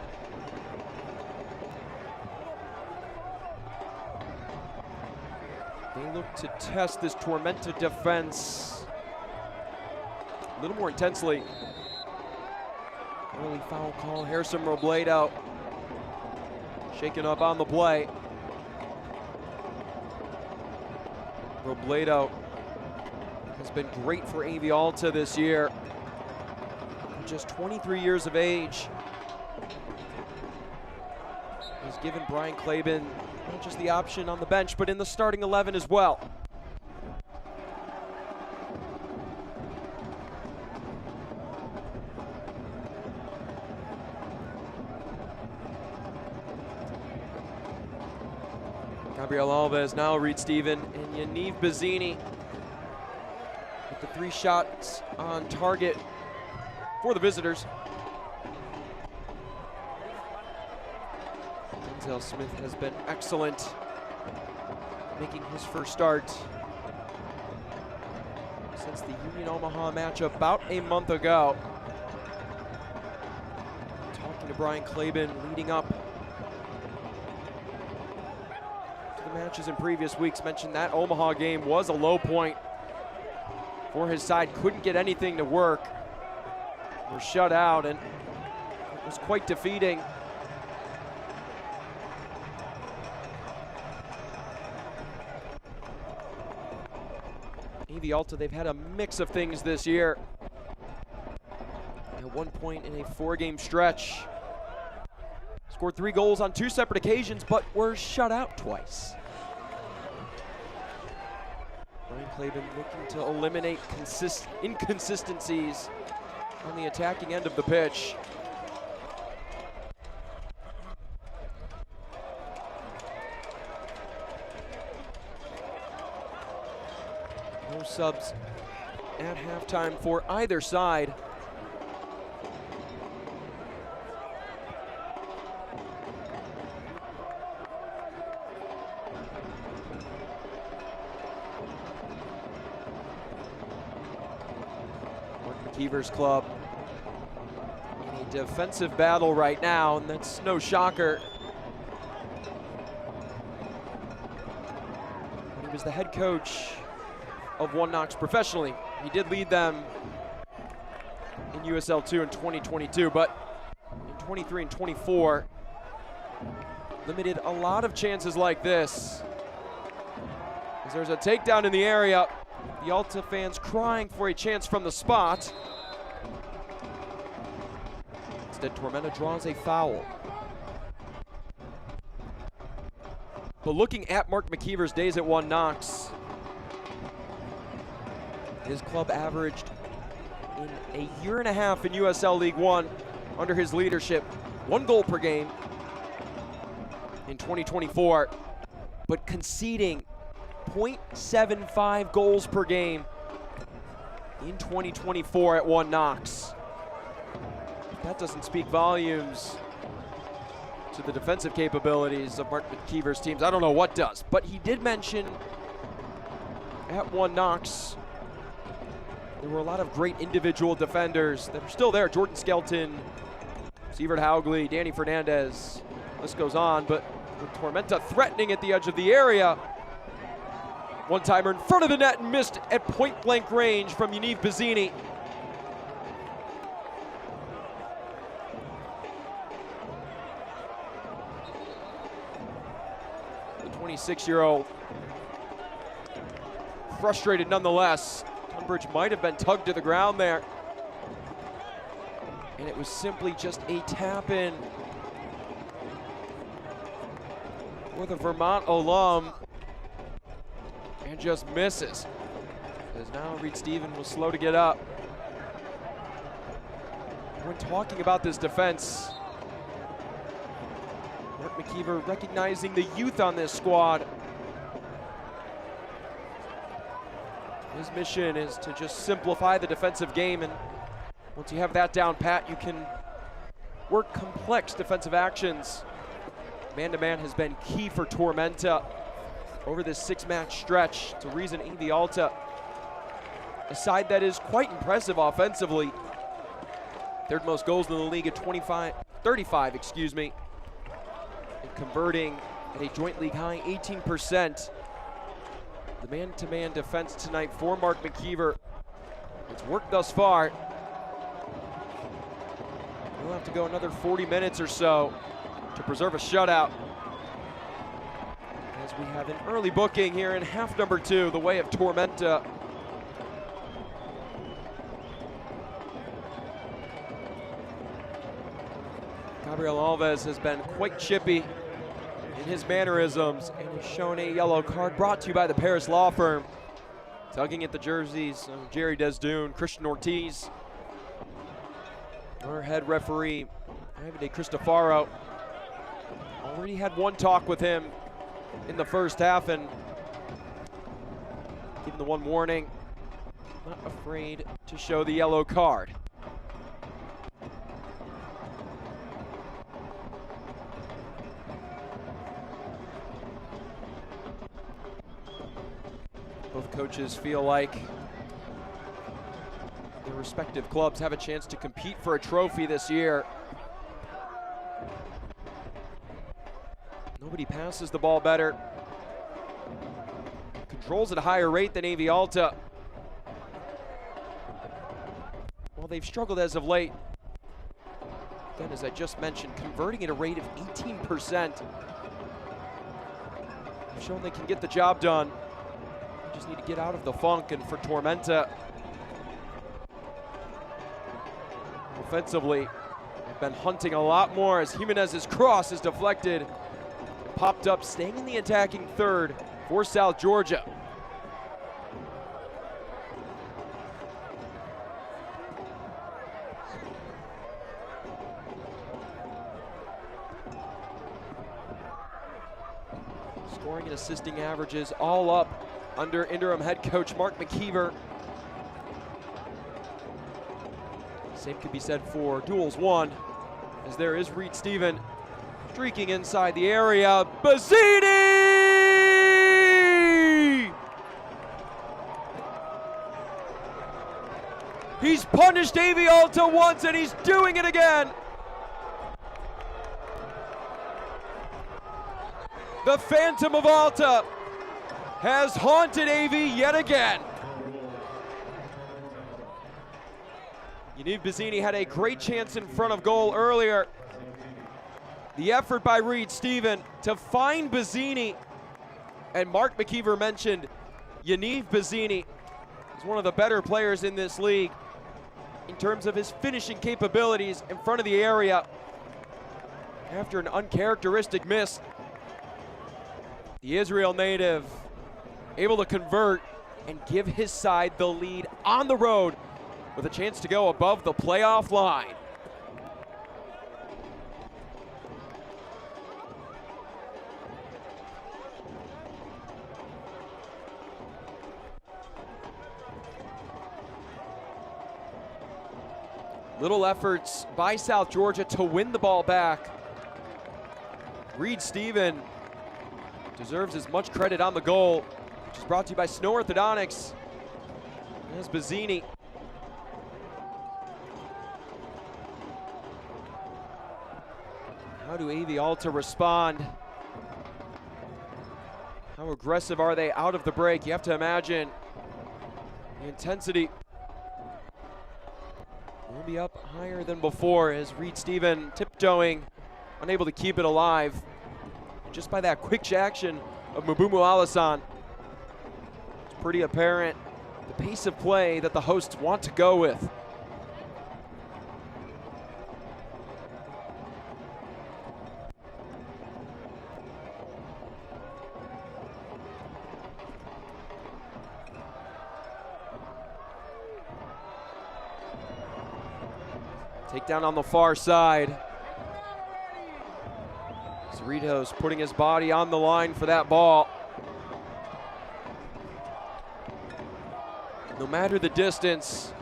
They look to test this Tormenta defense a little more intensely. Early foul call, Harrison Robledo shaken up on the play. Robledo has been great for AV Alta this year. Just 23 years of age. He's given Brian Claben not just the option on the bench, but in the starting 11 as well. Gabriel Alves, now Reed Steven, and Yaniv Bazzini with the 3 shots on target for the visitors. Denzel Smith has been excellent, making his first start since the Union Omaha match about a month ago. Talking to Brian Claben leading up to the matches in previous weeks, mentioned that Omaha game was a low point for his side. Couldn't get anything to work. Were shut out, and it was quite defeating. AV Alta, they've had a mix of things this year. At one point in a 4-game stretch, scored 3 goals on 2 separate occasions, but were shut out twice. Brian Claben looking to eliminate inconsistencies on the attacking end of the pitch. No subs at halftime for either side. Keevers club in a defensive battle right now, and that's no shocker. He was the head coach of One Knox professionally. He did lead them in USL 2 in 2022, but in 23 and 24, limited a lot of chances like this. As there's a takedown in the area, the Alta fans crying for a chance from the spot. Instead, Tormenta draws a foul. But looking at Mark McKeever's days at One Knox, his club averaged in a year and a half in USL League One under his leadership 1 goal per game in 2024, but conceding 0.75 goals per game in 2024 at One Knox. If that doesn't speak volumes to the defensive capabilities of Mark McKeever's teams, I don't know what does. But he did mention at One Knox there were a lot of great individual defenders that are still there. Jordan Skelton, Sievert Haugley, Danny Fernandez, list goes on. But with Tormenta threatening at the edge of the area, one-timer in front of the net and missed at point-blank range from Yaniv Bazzini. The 26-year-old, frustrated nonetheless. Tunbridge might have been tugged to the ground there. And it was simply just a tap-in for the Vermont alum. And just misses. As now Reed Steven was slow to get up. When talking about this defense, Mark McKeever recognizing the youth on this squad. His mission is to just simplify the defensive game, and once you have that down pat, you can work complex defensive actions. Man-to-man has been key for Tormenta over this 6-match stretch. It's a reason AV Alta a side that is quite impressive offensively. Third most goals in the league at 35, excuse me. And converting at a joint league high 18%. The man-to-man defense tonight for Mark McKeever. It's worked thus far. We'll have to go another 40 minutes or so to preserve a shutout, as we have an early booking here in half number 2, the way of Tormenta. Gabriel Alves has been quite chippy in his mannerisms and has shown a yellow card, brought to you by the Paris law firm. Tugging at the jerseys of Jerry Desdune, Christian Ortiz. Our head referee, Ivan De Cristofaro, already had one talk with him in the first half and given the one warning. Not afraid to show the yellow card. Both coaches feel like their respective clubs have a chance to compete for a trophy this year. Nobody passes the ball better. Controls at a higher rate than AV Alta. Well, they've struggled as of late. Again, as I just mentioned, converting at a rate of 18%. They've shown they can get the job done. They just need to get out of the funk, and for Tormenta, offensively, they've been hunting a lot more as Jimenez's cross is deflected. Popped up, staying in the attacking third for South Georgia. Scoring and assisting averages all up under interim head coach Mark McKeever. Same could be said for duels won, as there is Reed Stephen streaking inside the area. Bazzini! He's punished AV Alta once and he's doing it again. The Phantom of Alta has haunted AV yet again. Yaniv Bazzini had a great chance in front of goal earlier. The effort by Reed Stephen to find Bazzini, and Mark McKeever mentioned Yaniv Bazzini is one of the better players in this league in terms of his finishing capabilities in front of the area. After an uncharacteristic miss, the Israel native able to convert and give his side the lead on the road with a chance to go above the playoff line. Little efforts by South Georgia to win the ball back. Reed Stephen deserves as much credit on the goal, which is brought to you by Snow Orthodontics. There's Bazzini. How do AV Alta respond? How aggressive are they out of the break? You have to imagine the intensity will be up higher than before as Reed Stephen tiptoeing, unable to keep it alive. Just by that quick action of Mubumu Alassane, it's pretty apparent the pace of play that the hosts want to go with. Takedown on the far side. Cerritos putting his body on the line for that ball. No matter the distance,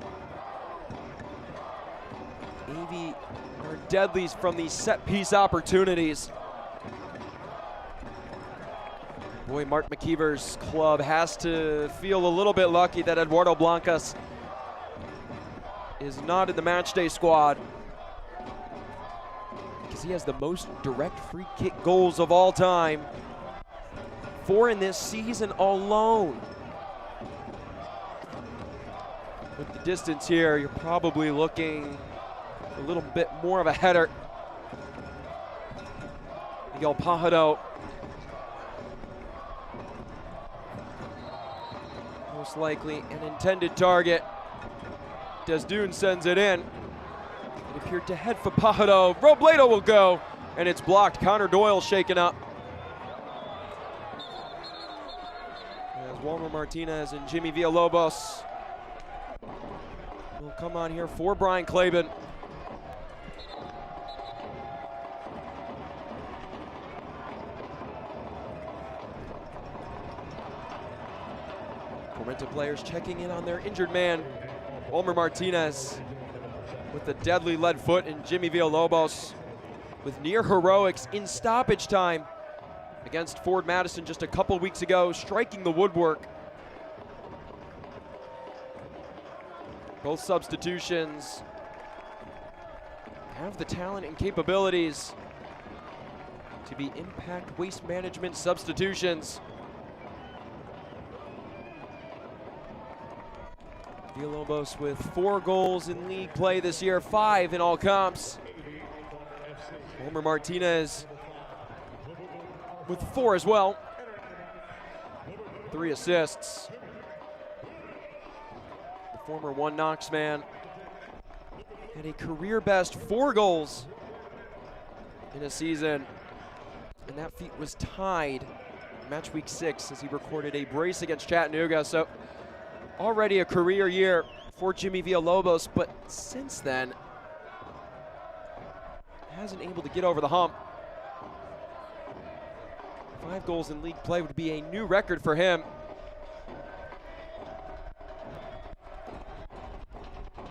AV are deadlies from these set piece opportunities. Boy, Mark McKeever's club has to feel a little bit lucky that Eduardo Blancas is not in the matchday squad, because he has the most direct free kick goals of all time. 4 in this season alone. With the distance here, you're probably looking a little bit more of a header. Miguel Pajado. Most likely an intended target. Desdune sends it in. It appeared to head for Pajado. Robledo will go, and it's blocked. Connor Doyle shaken up. As Walmer Martinez and Jimmy Villalobos will come on here for Brian Claben. Tormenta players checking in on their injured man, Walmer Martinez, with a deadly lead foot, and Jimmy Villalobos with near heroics in stoppage time against Ford Madison just a couple weeks ago, striking the woodwork. Both substitutions have the talent and capabilities to be impact waste management substitutions. Villalobos with 4 goals in league play this year, 5 in all comps. Walmer Martinez with 4 as well. 3 assists. The former One Knox man had a career best 4 goals in a season, and that feat was tied match week 6 as he recorded a brace against Chattanooga. So already a career year for Jimmy Villalobos, but since then hasn't able to get over the hump. 5 goals in league play would be a new record for him.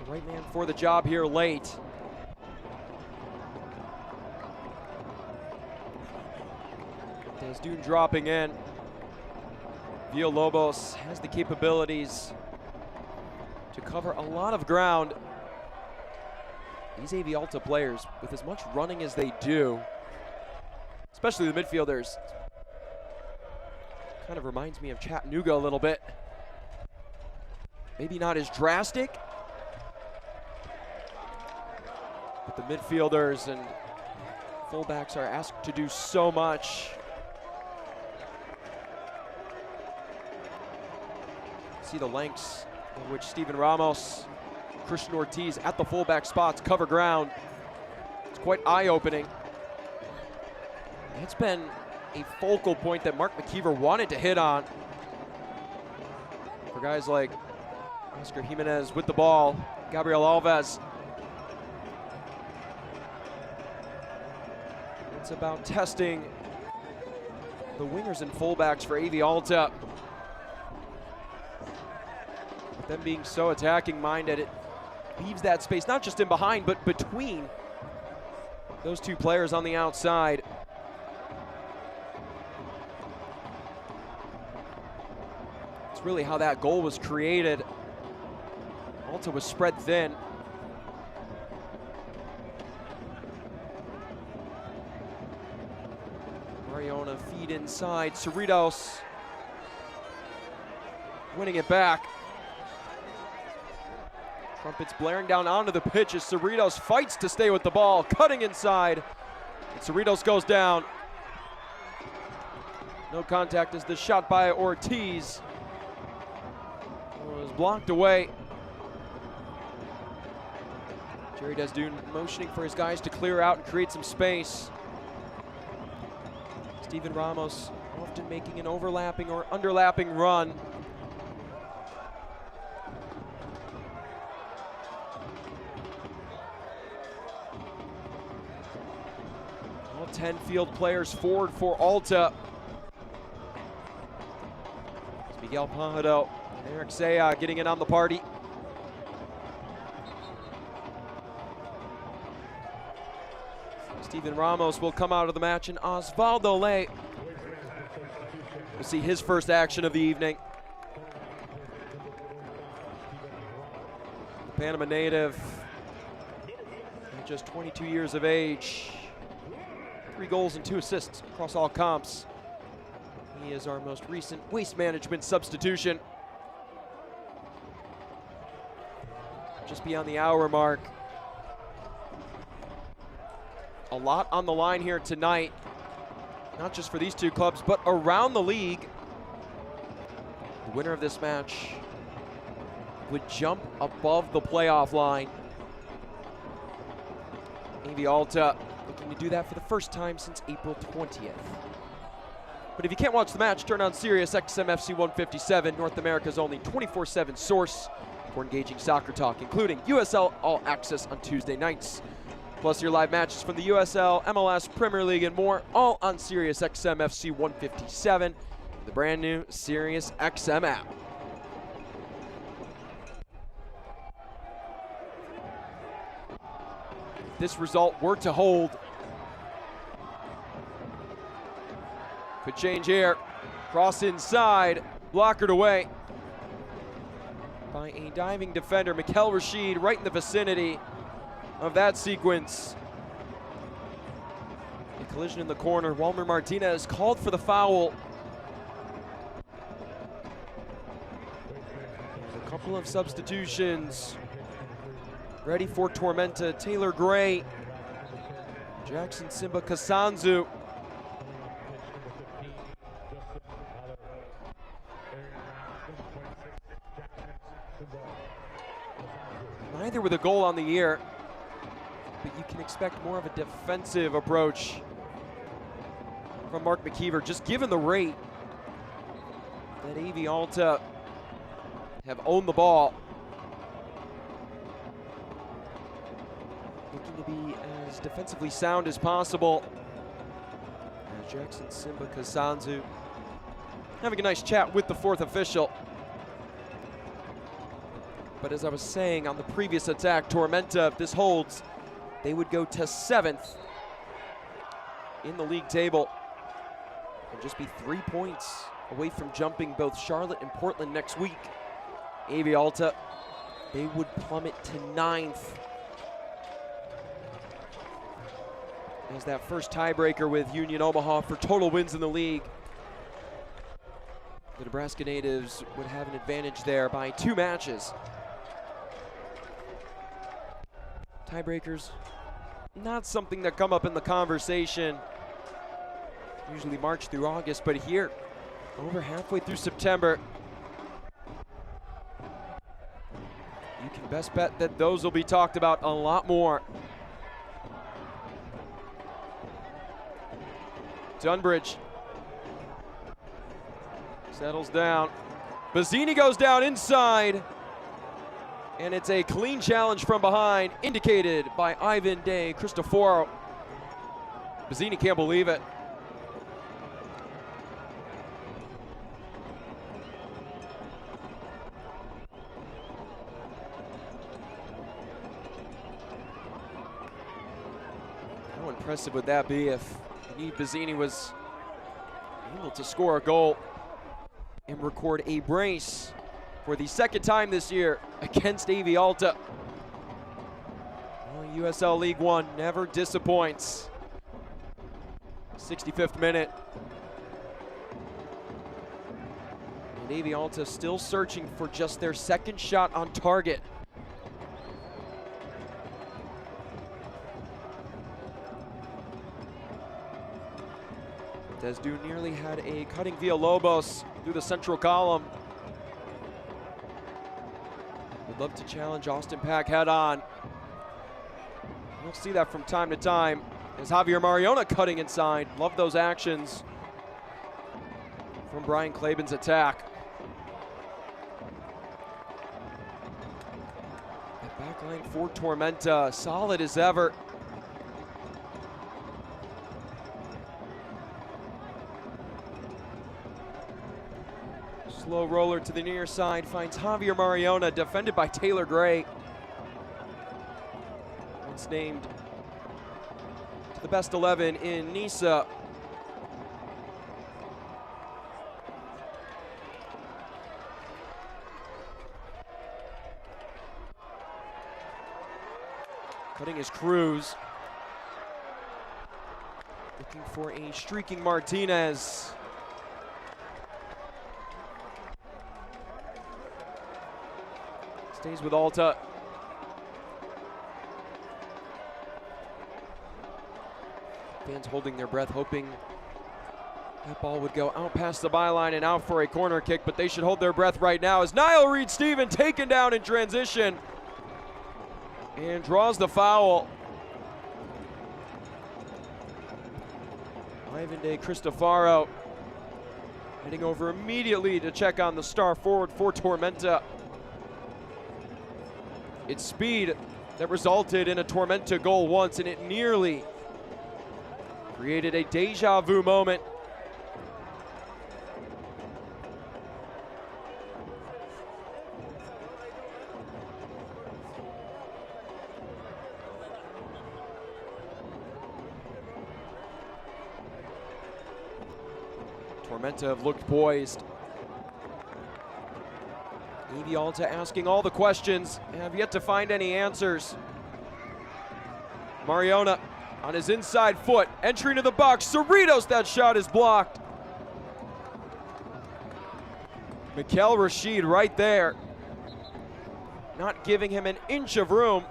The right man for the job here late. Desdune dropping in. Villalobos has the capabilities to cover a lot of ground. These AV Alta players, with as much running as they do, especially the midfielders, kind of reminds me of Chattanooga a little bit. Maybe not as drastic, but the midfielders and fullbacks are asked to do so much. See the lengths in which Steven Ramos, Christian Ortiz at the fullback spots cover ground. It's quite eye-opening. It's been a focal point that Mark McKeever wanted to hit on. For guys like Oscar Jimenez with the ball, Gabriel Alves. It's about testing the wingers and fullbacks for AV Alta. With them being so attacking minded, it leaves that space not just in behind, but between those 2 players on the outside. It's really how that goal was created. Alta was spread thin. Mariona feed inside, Cerritos winning it back. Trumpets blaring down onto the pitch as Cerritos fights to stay with the ball, cutting inside, and Cerritos goes down. No contact as the shot by Ortiz was blocked away. Jerry Desdune motioning for his guys to clear out and create some space. Steven Ramos often making an overlapping or underlapping run. All 10 field players forward for Alta. It's Miguel Pajado and Eric Zaya getting in on the party. Steven Ramos will come out of the match, and Osvaldo Ley We'll see his first action of the evening. The Panama native, at just 22 years of age, 3 goals and 2 assists across all comps. He is our most recent waste management substitution. Just beyond the hour mark. A lot on the line here tonight, not just for these two clubs, but around the league. The winner of this match would jump above the playoff line. AV Alta looking to do that for the first time since April 20th. But if you can't watch the match, turn on Sirius XM FC 157, North America's only 24/7 source for engaging soccer talk, including USL All Access on Tuesday nights. Plus your live matches from the USL, MLS, Premier League, and more, all on Sirius XM FC 157, the brand new Sirius XM app. If this result were to hold, could change here. Cross inside, blockered away by a diving defender, Mikel Rashid, right in the vicinity of that sequence. A collision in the corner. Walmer Martinez called for the foul. A couple of substitutions ready for Tormenta. Taylor Gray, Jackson Simba Kasanzu. Neither with a goal on the year, but you can expect more of a defensive approach from Mark McKeever, just given the rate that AV Alta have owned the ball. Looking to be as defensively sound as possible. As Jackson Simba Kasanzu having a nice chat with the fourth official. But as I was saying on the previous attack, Tormenta, if this holds, they would go to 7th in the league table and just be 3 points away from jumping both Charlotte and Portland next week. AV Alta, they would plummet to 9th as that first tiebreaker with Union Omaha for total wins in the league. The Nebraska natives would have an advantage there by 2 matches. Tiebreakers, not something that come up in the conversation, usually March through August, but here, over halfway through September, you can best bet that those will be talked about a lot more. Dunbridge settles down. Bazzini goes down inside. And it's a clean challenge from behind, indicated by Ivan De Cristoforo. Bazzini can't believe it. How impressive would that be if Yaniv Bazzini was able to score a goal and record a brace for the second time this year against AV Alta. Well, USL League One never disappoints. 65th minute. And AV Alta still searching for just their second shot on target. Desdu nearly had a cutting Villalobos through the central column. Would love to challenge Austin Pack head on. We'll see that from time to time. As Javier Mariona cutting inside. Love those actions from Brian Claben's attack. That back line for Tormenta, solid as ever. Slow roller to the near side, finds Javier Mariona, defended by Taylor Gray. Once named to the best 11 in NISA. Cutting his cruise. Looking for a streaking Martinez. Stays with Alta. Fans holding their breath, hoping that ball would go out past the byline and out for a corner kick, but they should hold their breath right now as Niall Reed-Steven taken down in transition and draws the foul. Ivan De Cristofaro heading over immediately to check on the star forward for Tormenta. It's speed that resulted in a Tormenta goal once, and it nearly created a deja vu moment. Tormenta have looked poised. AV Alta asking all the questions, have yet to find any answers. Mariona on his inside foot, entering to the box. Cerritos, that shot is blocked. Mikel Rashid right there, not giving him an inch of room.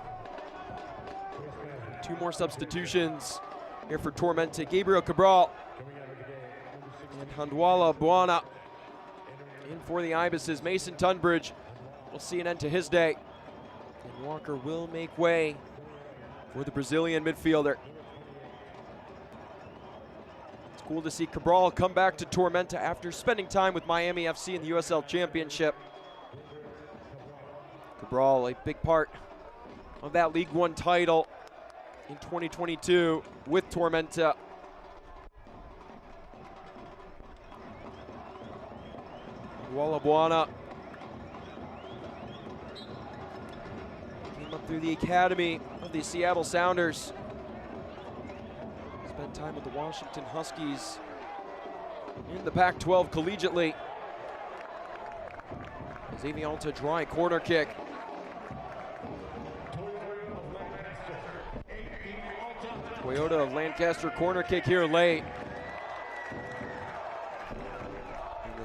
Two more substitutions here for Tormenta. Gabriel Cabral and Handwala Buana in for the Ibises. Mason Tunbridge will see an end to his day. And Walker will make way for the Brazilian midfielder. It's cool to see Cabral come back to Tormenta after spending time with Miami FC in the USL Championship. Cabral, a big part of that League One title in 2022 with Tormenta. Buana came up through the academy of the Seattle Sounders. Spent time with the Washington Huskies in the Pac-12 collegiately. As AV Alta draw a corner kick. Toyota of Lancaster corner kick here late.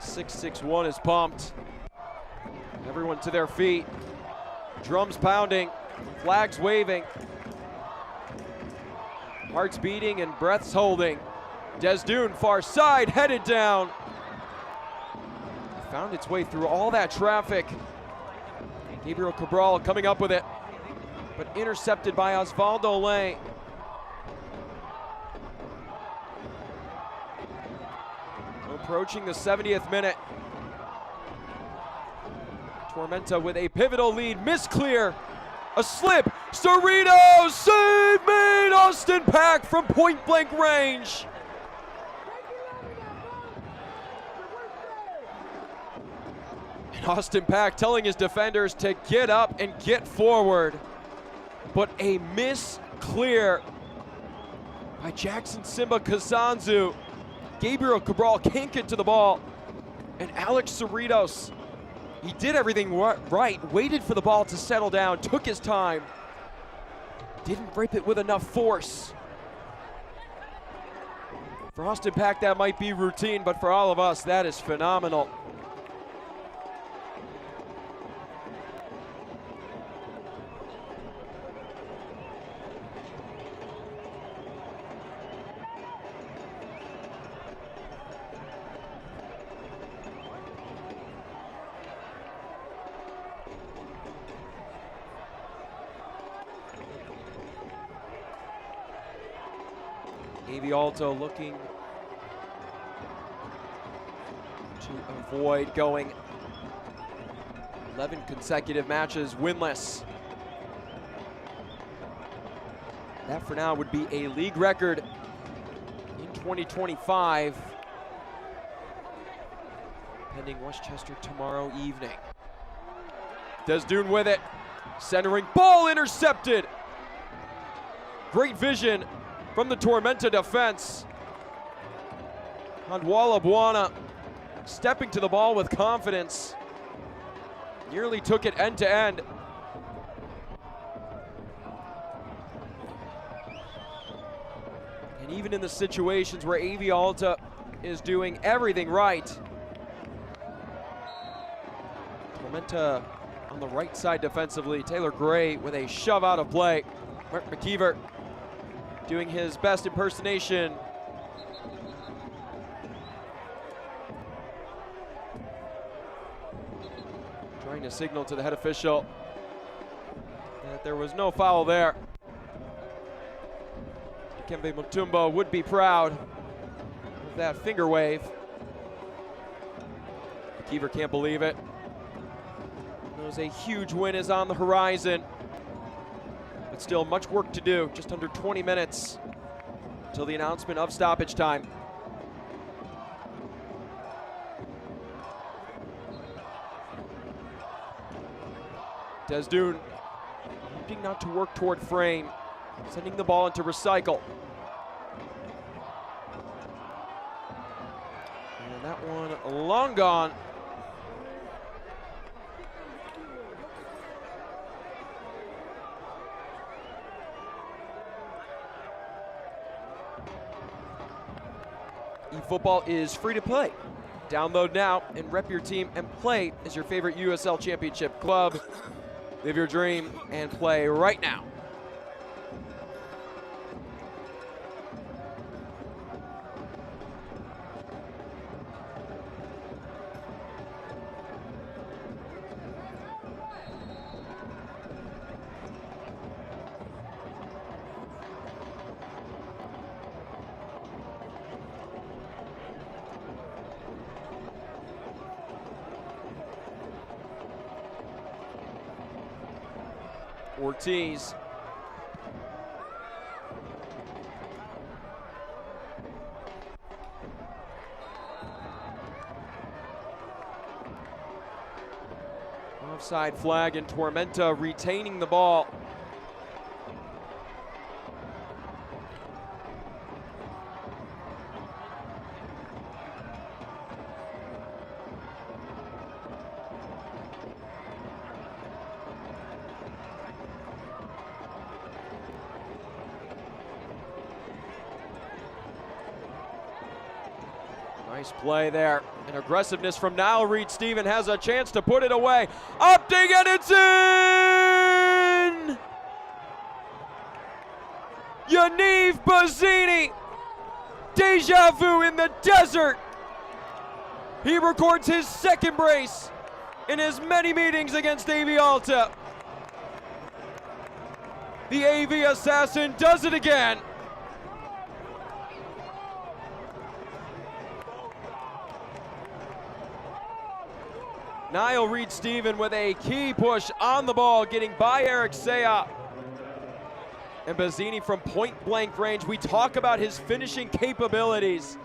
6-6-1 is pumped. Everyone to their feet. Drums pounding, flags waving. Hearts beating and breaths holding. Desdoon far side, headed down. Found its way through all that traffic. Gabriel Cabral coming up with it, but intercepted by Osvaldo Lay. Approaching the 70th minute. Tormenta with a pivotal lead, misclear, a slip, Cerritos, save made, Austin Pack from point blank range. And Austin Pack telling his defenders to get up and get forward, but a misclear by Jackson Simba Kazanzu. Gabriel Cabral can't get to the ball, and Alex Cerritos, he did everything right, waited for the ball to settle down, took his time, didn't rip it with enough force. For Austin Pack, that might be routine, but for all of us, that is phenomenal. AV Alta looking to avoid going 11 consecutive matches winless. That for now would be a league record in 2025, pending Westchester tomorrow evening. Desdoon with it, centering, ball intercepted. Great vision from the Tormenta defense. Handwala Buana stepping to the ball with confidence. Nearly took it end to end. And even in the situations where AV Alta is doing everything right, Tormenta on the right side defensively. Taylor Gray with a shove out of play. Mark McKeever doing his best impersonation. Trying to signal to the head official that there was no foul there. Dikembe Mutumba would be proud of that finger wave. McKeever can't believe it. Knows a huge win is on the horizon. But still much work to do. Just under 20 minutes until the announcement of stoppage time. Desdoon opting not to work toward frame, sending the ball into recycle. And that one long gone. eFootball is free to play. Download now and rep your team and play as your favorite USL Championship club. Live your dream and play right now. Ortiz. Offside flag, and Tormenta retaining the ball. Nice play there, and aggressiveness from Niall Reed-Steven has a chance to put it away. Opting, and it's in! Yaniv Bazzini, deja vu in the desert. He records his second brace in his many meetings against AV Alta. The AV assassin does it again. Niall Reed-Steven with a key push on the ball, getting by Eric Saya. And Bazzini from point-blank range. We talk about his finishing capabilities.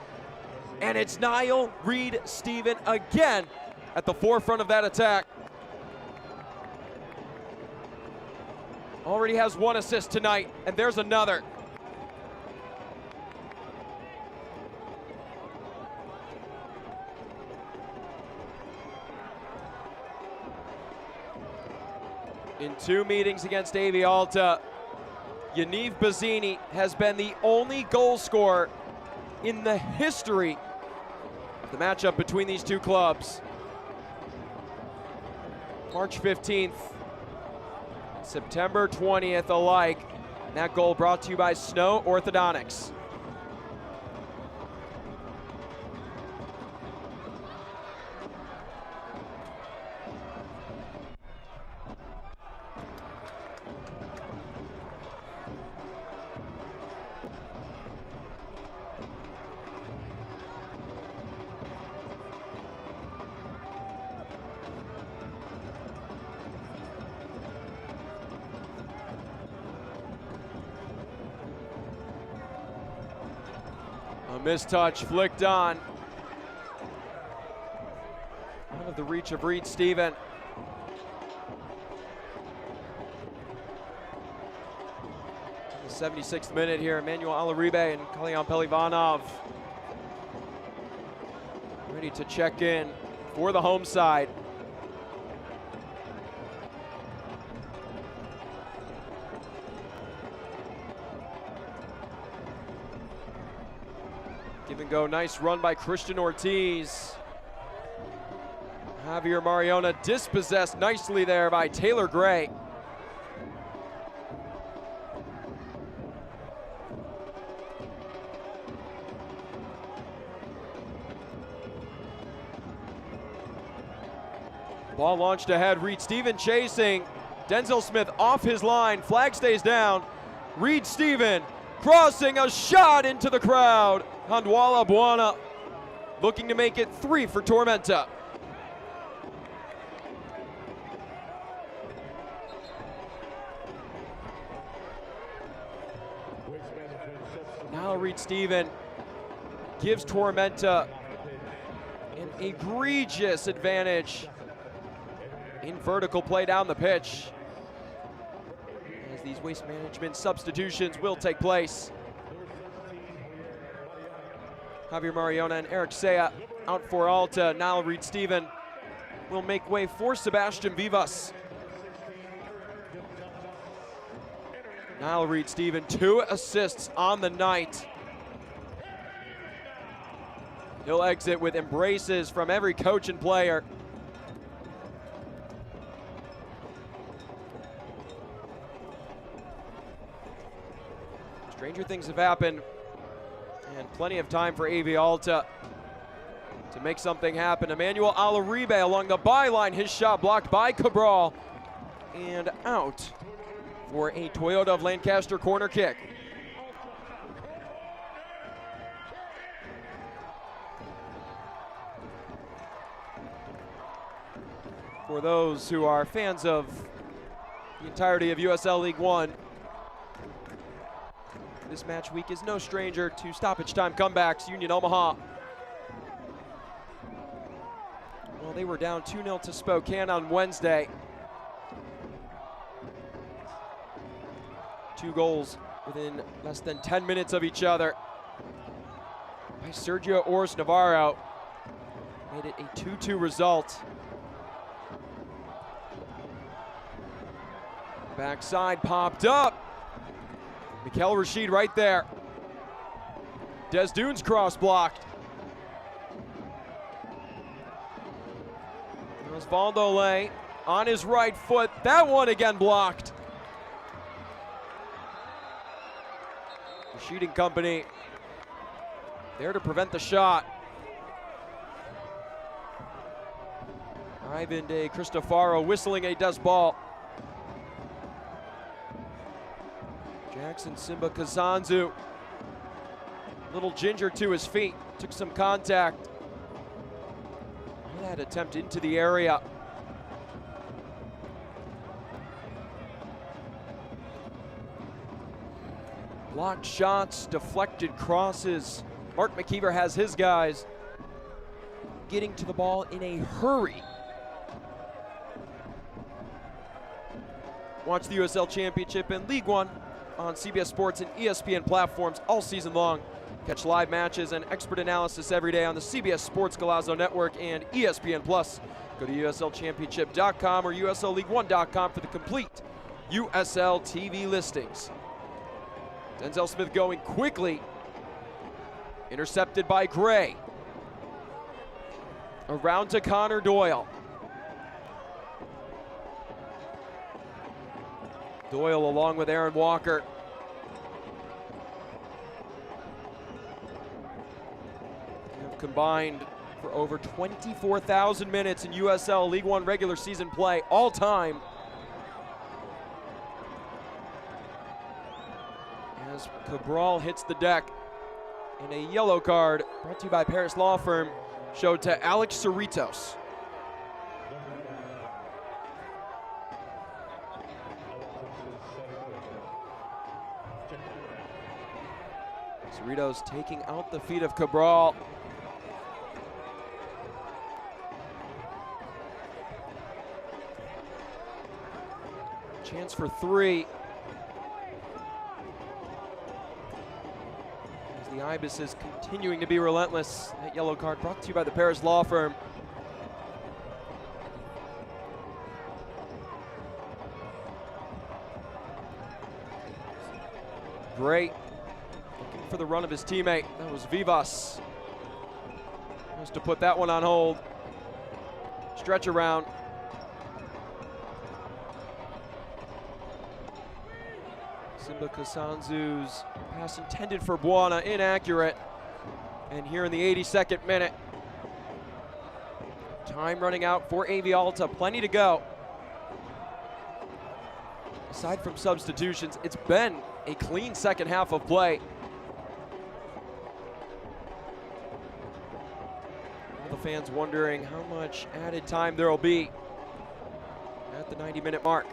And it's Niall Reed-Steven again at the forefront of that attack. Already has one assist tonight, and there's another. In 2 meetings against AV Alta, Yaniv Bazzini has been the only goal scorer in the history of the matchup between these two clubs. March 15th, September 20th alike. And that goal brought to you by Snow Orthodontics. A mistouch flicked on. Out of the reach of Reed-Steven. The 76th minute here, Emmanuel Alaribe and Kalyan Pelivanov ready to check in for the home side. Give and go, nice run by Christian Ortiz. Javier Mariona dispossessed nicely there by Taylor Gray. Ball launched ahead, Reed Steven chasing. Denzel Smith off his line, flag stays down. Reed Steven crossing a shot into the crowd. Handwala Buana looking to make it 3 for Tormenta. Now Reed Steven gives Tormenta an egregious advantage in vertical play down the pitch, as these waste management substitutions will take place. Javier Mariona and Eric Sea out for Alta. Now Reed Steven will make way for Sebastian Vivas. Now Reed Steven, 2 assists on the night. He'll exit with embraces from every coach and player. Stranger things have happened, and plenty of time for AV Alta to make something happen. Emmanuel Alaribe along the byline, his shot blocked by Cabral, and out for a Toyota of Lancaster corner kick. For those who are fans of the entirety of USL League One, this match week is no stranger to stoppage time comebacks. Union Omaha, well, they were down 2-0 to Spokane on Wednesday. 2 goals within less than 10 minutes of each other by Sergio Ors Navarro made it a 2-2 result. Backside popped up. Mikel Rashid right there. Des Dunes cross blocked. Osvaldo Lay on his right foot. That one again blocked. Rashid and company there to prevent the shot. Ivan De Cristofaro whistling a death ball. Jackson Simba Kazanzu, little ginger to his feet, took some contact. That attempt into the area. Blocked shots, deflected crosses. Mark McKeever has his guys getting to the ball in a hurry. Watch the USL Championship and League One on CBS Sports and ESPN platforms all season long. Catch live matches and expert analysis every day on the CBS Sports Golazo Network and ESPN Plus. Go to USLChampionship.com or USLLeague1.com for the complete USL TV listings. Denzel Smith going quickly. Intercepted by Gray. Around to Connor Doyle. Doyle along with Aaron Walker. Have combined for over 24,000 minutes in USL League One regular season play all time. As Cabral hits the deck, and a yellow card brought to you by Paris Law Firm showed to Alex Cerritos. Cerritos taking out the feet of Cabral. Chance for 3. As the Ibis is continuing to be relentless. That yellow card brought to you by the Paris Law Firm. Great. Looking for the run of his teammate. That was Vivas. Has to put that one on hold. Stretch around. Simba Kasanzu's pass intended for Buana, inaccurate. And here in the 82nd minute, time running out for AV Alta, plenty to go. Aside from substitutions, it's been a clean second half of play. All the fans wondering how much added time there will be at the 90-minute mark.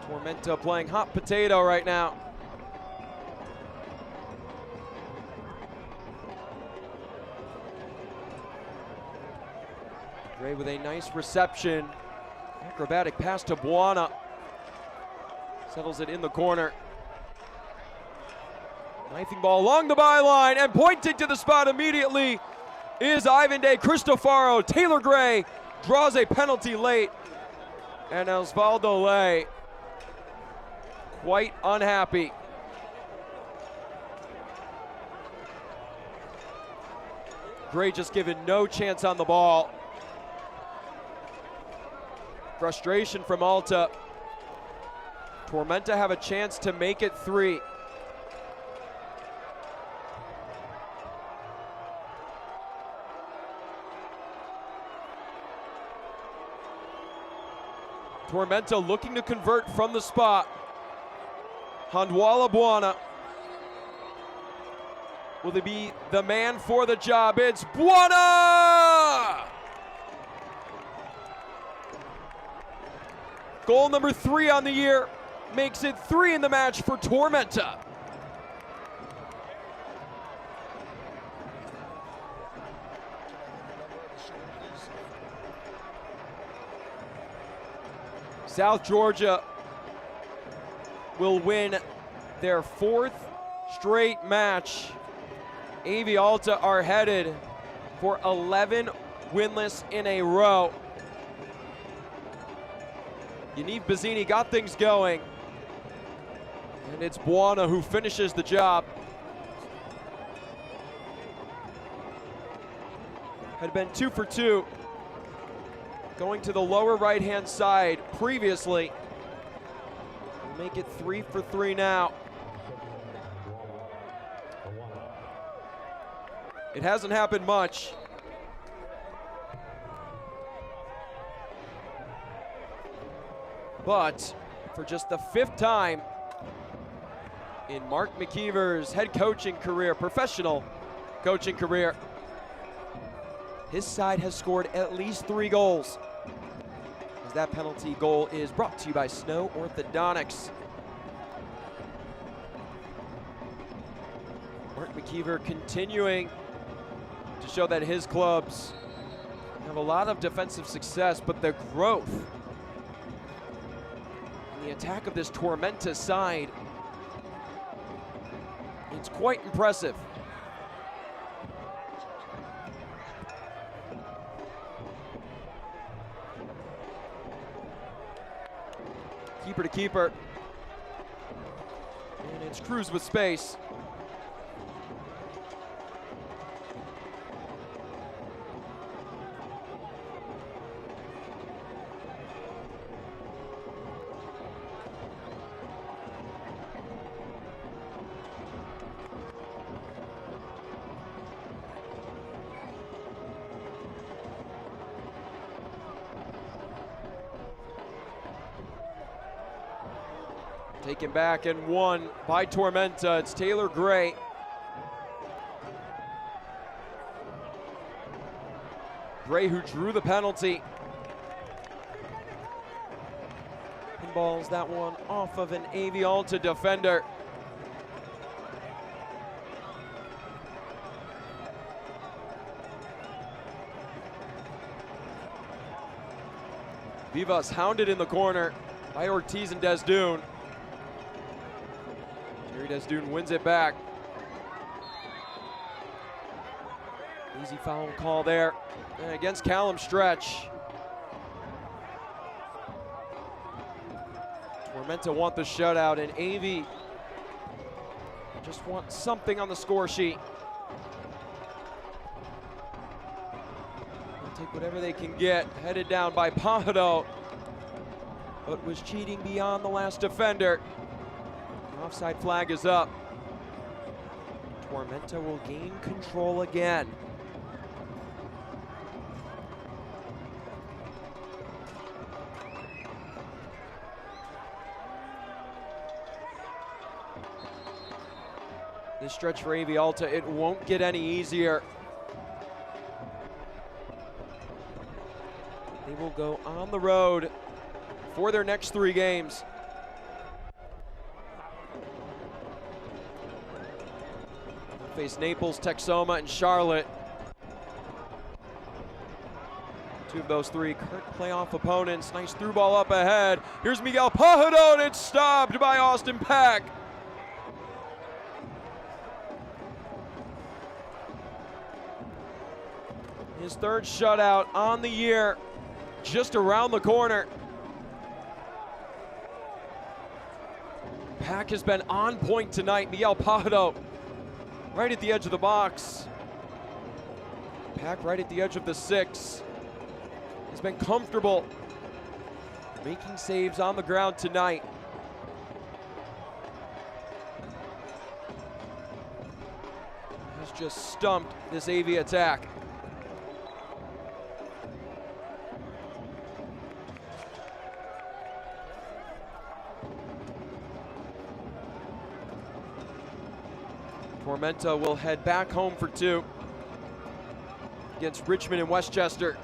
Tormenta playing hot potato right now. Gray with a nice reception. Acrobatic pass to Buana. Settles it in the corner. Knifing ball along the byline and pointing to the spot immediately is Ivan De Cristofaro. Taylor Gray draws a penalty late. And Osvaldo Ley quite unhappy. Gray just given no chance on the ball. Frustration from Alta. Tormenta have a chance to make it 3. Tormenta looking to convert from the spot. Handwala Buana. Will he be the man for the job? It's Buana! Goal number 3 on the year. Makes it 3 in the match for Tormenta. South Georgia will win their 4th straight match. AV Alta are headed for 11 winless in a row. Yaniv Bazzini got things going, and it's Buana who finishes the job. Had been 2 for 2. Going to the lower right-hand side previously. We'll make it 3 for 3 now. It hasn't happened much. But for just the 5th time in Mark McKeever's head coaching career, professional coaching career, his side has scored at least 3 goals. As that penalty goal is brought to you by Snow Orthodontics. Mark McKeever continuing to show that his clubs have a lot of defensive success, but the growth in the attack of this Tormenta side, it's quite impressive. Keeper to keeper. And it's Cruz with space. Taken back and won by Tormenta. It's Taylor Gray. Gray who drew the penalty. Pinballs that one off of an AV Alta defender. Vivas hounded in the corner by Ortiz and Desdune. Desdune wins it back. Easy foul call there. And against Callum Stretch. Tormenta want the shutout, and AV just want something on the score sheet. They'll take whatever they can get. Headed down by Pajado, but was cheating beyond the last defender. The offside flag is up. Tormenta will gain control again. This stretch for AV Alta, it won't get any easier. They will go on the road for their next 3 games. They'll face Naples, Texoma, and Charlotte. 2 of those 3 current playoff opponents. Nice through ball up ahead. Here's Miguel Pajado, and it's stopped by Austin Pack. His 3rd shutout on the year, just around the corner. Pack has been on point tonight. Miguel Pajado right at the edge of the box. Pack right at the edge of the 6. He's been comfortable making saves on the ground tonight. Has just stumped this AV attack. Tormenta will head back home for 2 against Richmond and Westchester.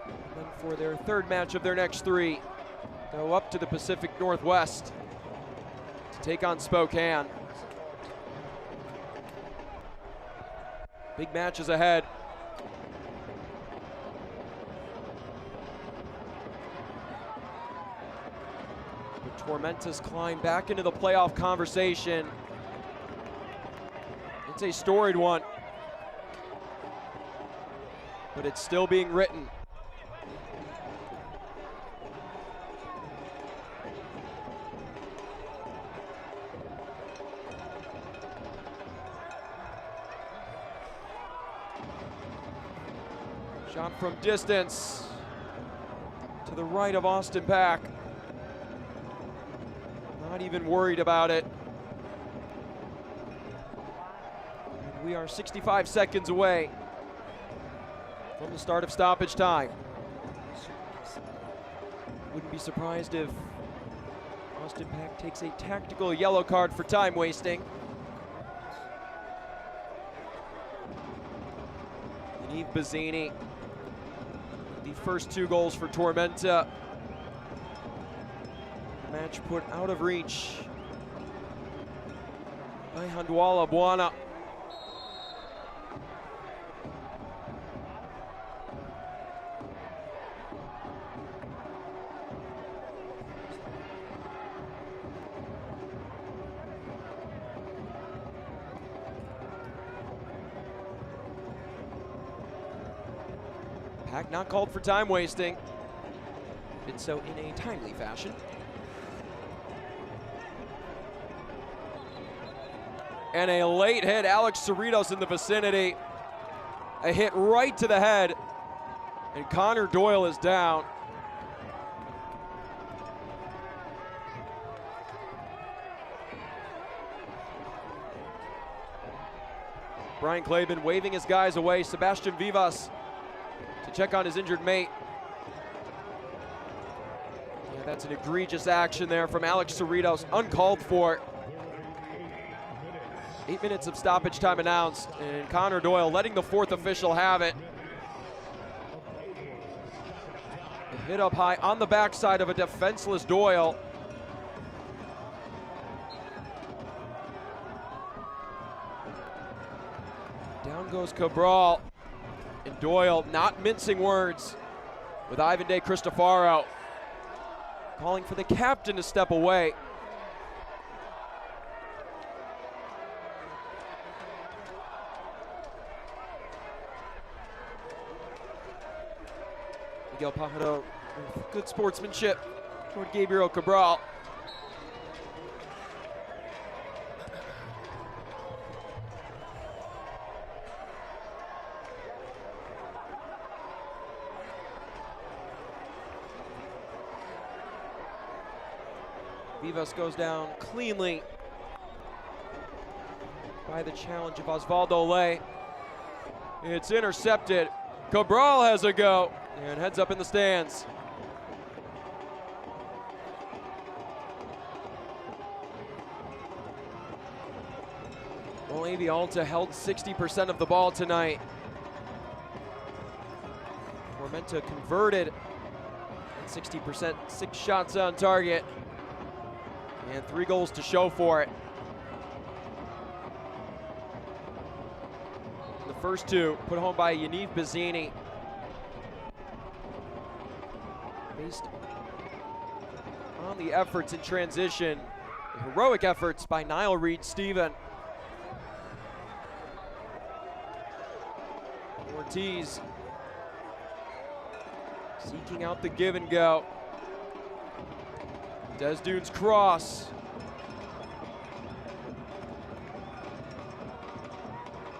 And then for their 3rd match of their next 3, go up to the Pacific Northwest to take on Spokane. Big matches ahead. Tormenta's climb back into the playoff conversation. It's a storied one, but it's still being written. Shot from distance to the right of Austin Pack. Not even worried about it. And we are 65 seconds away from the start of stoppage time. Wouldn't be surprised if Austin Pack takes a tactical yellow card for time wasting. Yaniv Bazzini, the first 2 goals for Tormenta. Match put out of reach by Handwala Buana. Pack not called for time wasting. Did so in a timely fashion. And a late hit, Alex Cerritos in the vicinity. A hit right to the head, and Connor Doyle is down. Brian Claben waving his guys away. Sebastian Vivas to check on his injured mate. Yeah, that's an egregious action there from Alex Cerritos, uncalled for. 8 minutes of stoppage time announced, and Connor Doyle letting the 4th official have it. A hit up high on the backside of a defenseless Doyle. Down goes Cabral, and Doyle not mincing words. with Ivan De Cristofaro calling for the captain to step away. Miguel Pajaro with good sportsmanship toward Gabriel Cabral. Vivas goes down cleanly by the challenge of Osvaldo Ley. It's intercepted. Cabral has a go and heads up in the stands. Well, AV Alta held 60% of the ball tonight. Tormenta converted at 60%, 6 shots on target, and 3 goals to show for it. The first 2 put home by Yaniv Bazzini. Based on the efforts in transition, the heroic efforts by Niall Reed-Stephen. Ortiz seeking out the give and go. Desdune's cross.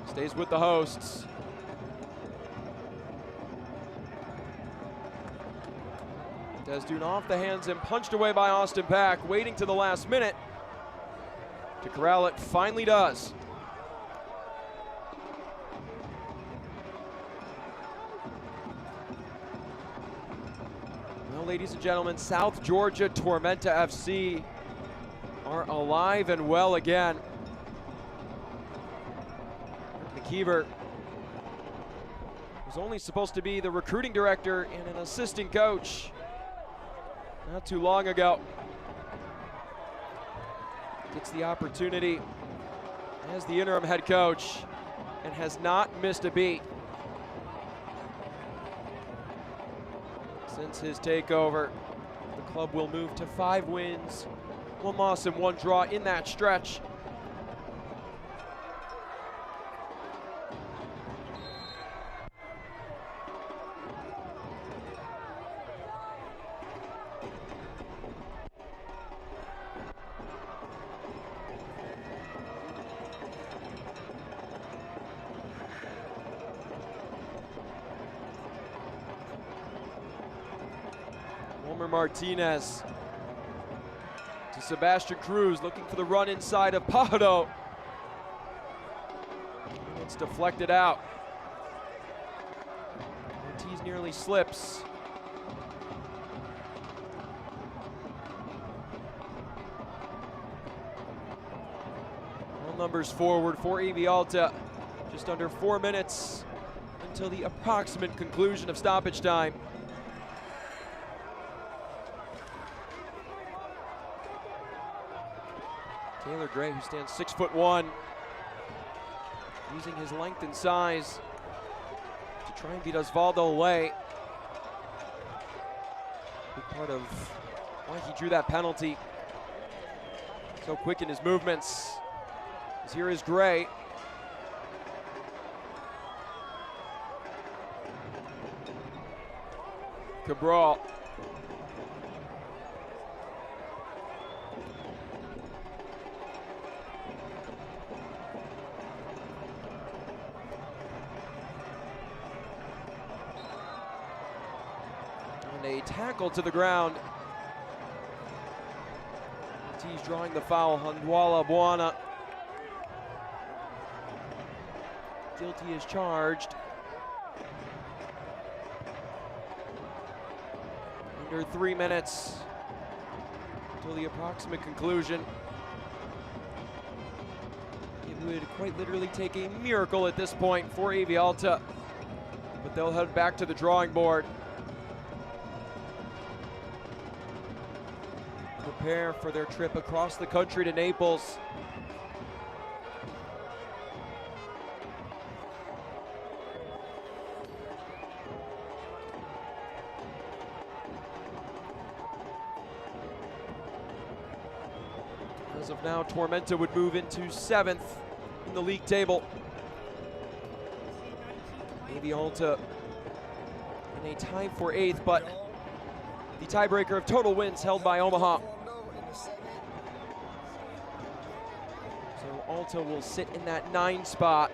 Stays with the hosts. Desdune off the hands and punched away by Austin Pack, waiting to the last minute to corral it. Finally does. Well, ladies and gentlemen, South Georgia Tormenta FC are alive and well again. McKeever was only supposed to be the recruiting director and an assistant coach not too long ago. Gets the opportunity as the interim head coach and has not missed a beat since his takeover. The club will move to 5 wins, 1 loss and 1 draw in that stretch. Martinez to Sebastian Cruz, looking for the run inside of Pajaro. It's deflected out. Ortiz nearly slips. All numbers forward for AV Alta. Just under 4 minutes until the approximate conclusion of stoppage time. Taylor Gray, who stands 6'1", using his length and size to try and beat Osvaldo Ley. Big part of why he drew that penalty. So quick in his movements. As here is Gray. Cabral. A tackle to the ground. Ortiz drawing the foul. Handwala Buana. Guilty as charged. Under 3 minutes until the approximate conclusion. It would quite literally take a miracle at this point for AV Alta, but they'll head back to the drawing board. Prepare for their trip across the country to Naples. As of now, Tormenta would move into 7th in the league table. Maybe Alta in a tie for 8th, but the tiebreaker of total wins held by Omaha. So Alta will sit in that 9 spot.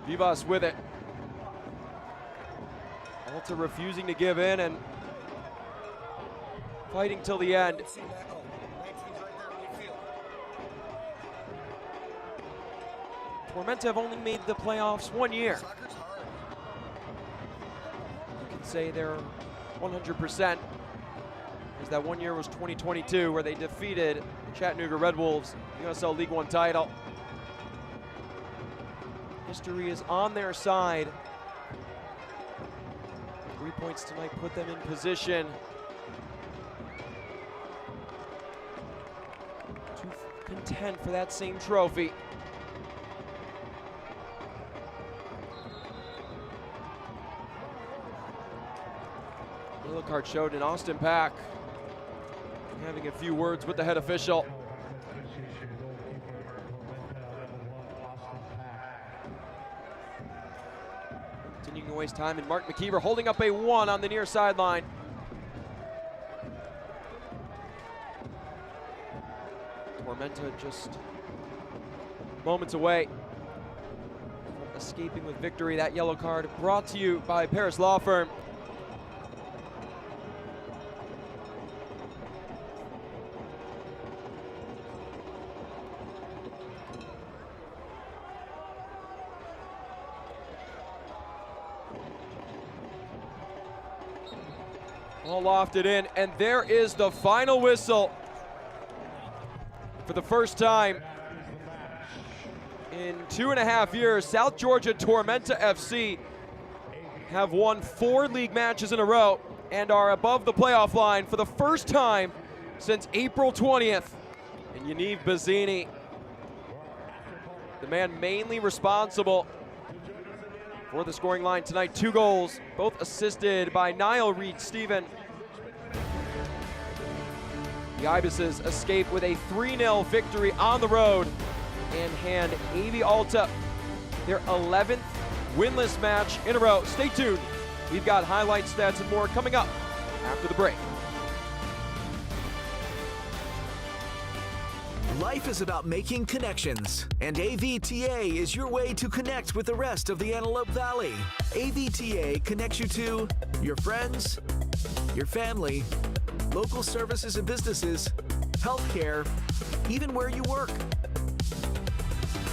Vivas with it. Alta refusing to give in and fighting till the end. Tormenta have only made the playoffs 1 year. You can say they're 100%, as that 1 year was 2022, where they defeated the Chattanooga Red Wolves, USL League One title. History is on their side. 3 points tonight put them in position to contend for that same trophy. Yellow card showed in Austin Pack having a few words with the head official. Continuing to waste time, and Mark McKeever holding up a 1 on the near sideline. Tormenta just moments away from escaping with victory. That yellow card brought to you by Paris Law Firm. All lofted in, and there is the final whistle. For the first time in 2.5 years, South Georgia Tormenta FC have won 4 league matches in a row and are above the playoff line for the first time since April 20th. And Yaniv Bazzini, the man mainly responsible for the scoring line tonight, 2 goals, both assisted by Niall Reed-Stephen. The Ibises escape with a 3-0 victory on the road and hand AV Alta their 11th winless match in a row. Stay tuned. We've got highlights, stats, and more coming up after the break. Life is about making connections, and AVTA is your way to connect with the rest of the Antelope Valley. AVTA connects you to your friends, your family, local services and businesses, healthcare, even where you work.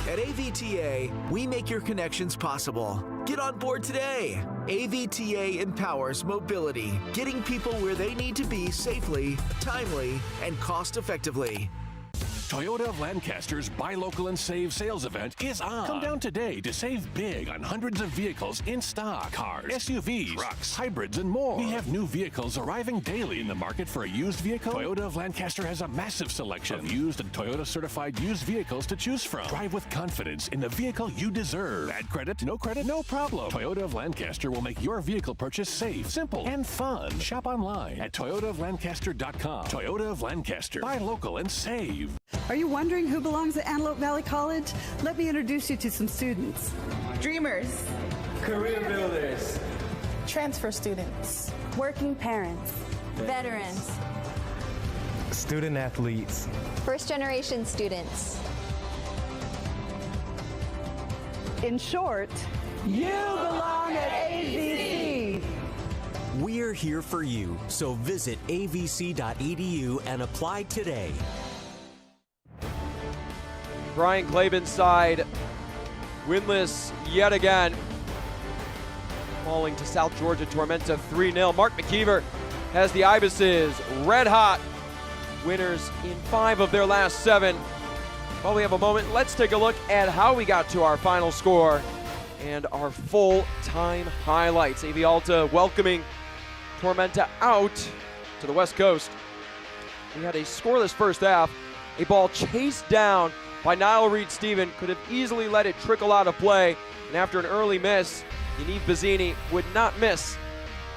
At AVTA, we make your connections possible. Get on board today. AVTA empowers mobility, getting people where they need to be safely, timely, and cost-effectively. Toyota of Lancaster's Buy Local and Save sales event is on. Come down today to save big on hundreds of vehicles in stock. Cars, SUVs, trucks, hybrids, and more. We have new vehicles arriving daily. In the market for a used vehicle? Toyota of Lancaster has a massive selection of used and Toyota certified used vehicles to choose from. Drive with confidence in the vehicle you deserve. Bad credit? No problem. Toyota of Lancaster will make your vehicle purchase safe, simple, and fun. Shop online at toyotaoflancaster.com. Toyota of Lancaster. Buy local and save. Are you wondering who belongs at Antelope Valley College? Let me introduce you to some students. Dreamers. Career builders. Transfer students. Working parents. Veterans. Student athletes. First-generation students. In short, you belong at AVC. We're here for you, so visit avc.edu and apply today. Brian Claben's side winless yet again, falling to South Georgia Tormenta 3-0. Mark McKeever has the Ibises red hot, winners in 5 of their last 7. While we have a moment, let's take a look at how we got to our final score and our full-time highlights. AV Alta welcoming Tormenta out to the West Coast. we had a scoreless first half. A ball chased down by Niall Reed-Steven could have easily let it trickle out of play. And after an early miss, Yaniv Bazzini would not miss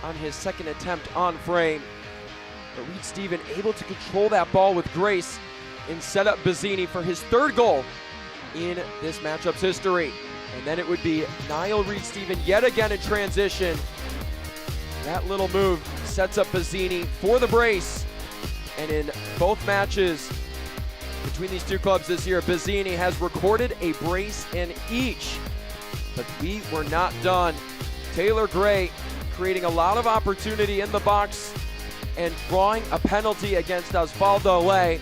on his second attempt on frame. But Reed-Steven able to control that ball with grace and set up Bazzini for his third goal in this matchup's history. And then it would be Niall Reed-Steven yet again in transition. That little move sets up Bazzini for the brace. And in both matches between these two clubs this year, Bazzini has recorded a brace in each. But we were not done. Taylor Gray creating a lot of opportunity in the box and drawing a penalty against Osvaldo Ley.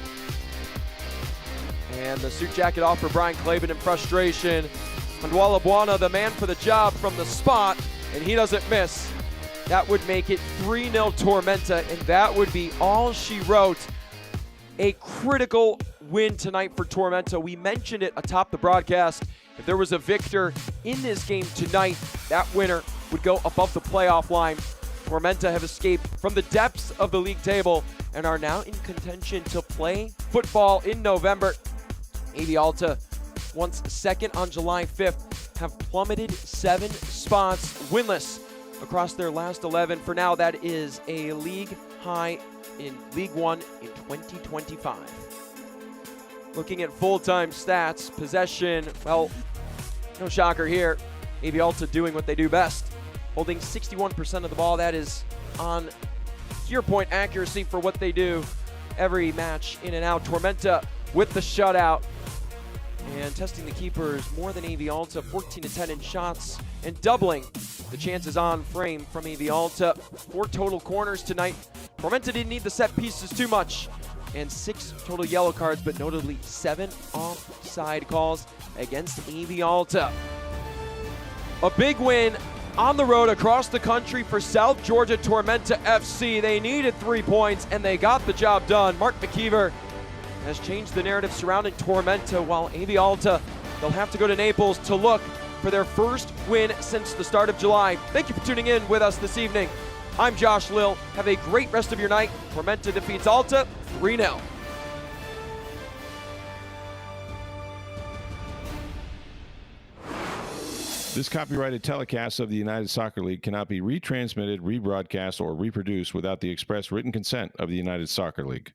And the suit jacket off for Brian Clavin in frustration. Handwala Buana, the man for the job from the spot, and he doesn't miss. That would make it 3-0 Tormenta, and that would be all she wrote. A critical win tonight for Tormenta. We mentioned it atop the broadcast. If there was a victor in this game tonight, that winner would go above the playoff line. Tormenta have escaped from the depths of the league table and are now in contention to play football in November. AV Alta, once second on July 5th, have plummeted 7 spots winless across their last 11. For now, that is a league high in League One in 2025. Looking at full-time stats, possession, well, no shocker here. AV Alta doing what they do best, holding 61% of the ball. That is on, to your point, accuracy for what they do every match in and out. Tormenta with the shutout and testing the keepers more than AV Alta, 14-10 in shots and doubling the chances on frame from AV Alta. 4 total corners tonight. Tormenta didn't need the set pieces too much, and 6 total yellow cards, but notably 7 offside calls against AV Alta. A big win on the road across the country for South Georgia Tormenta FC. They needed 3 points, and they got the job done. Mark McKeever has changed the narrative surrounding Tormenta, while AV Alta, they'll have to go to Naples to look for their first win since the start of July. Thank you for tuning in with us this evening. I'm Josh Lill. Have a great rest of your night. Tormenta defeats Alta 3-0. This copyrighted telecast of the United Soccer League cannot be retransmitted, rebroadcast, or reproduced without the express written consent of the United Soccer League.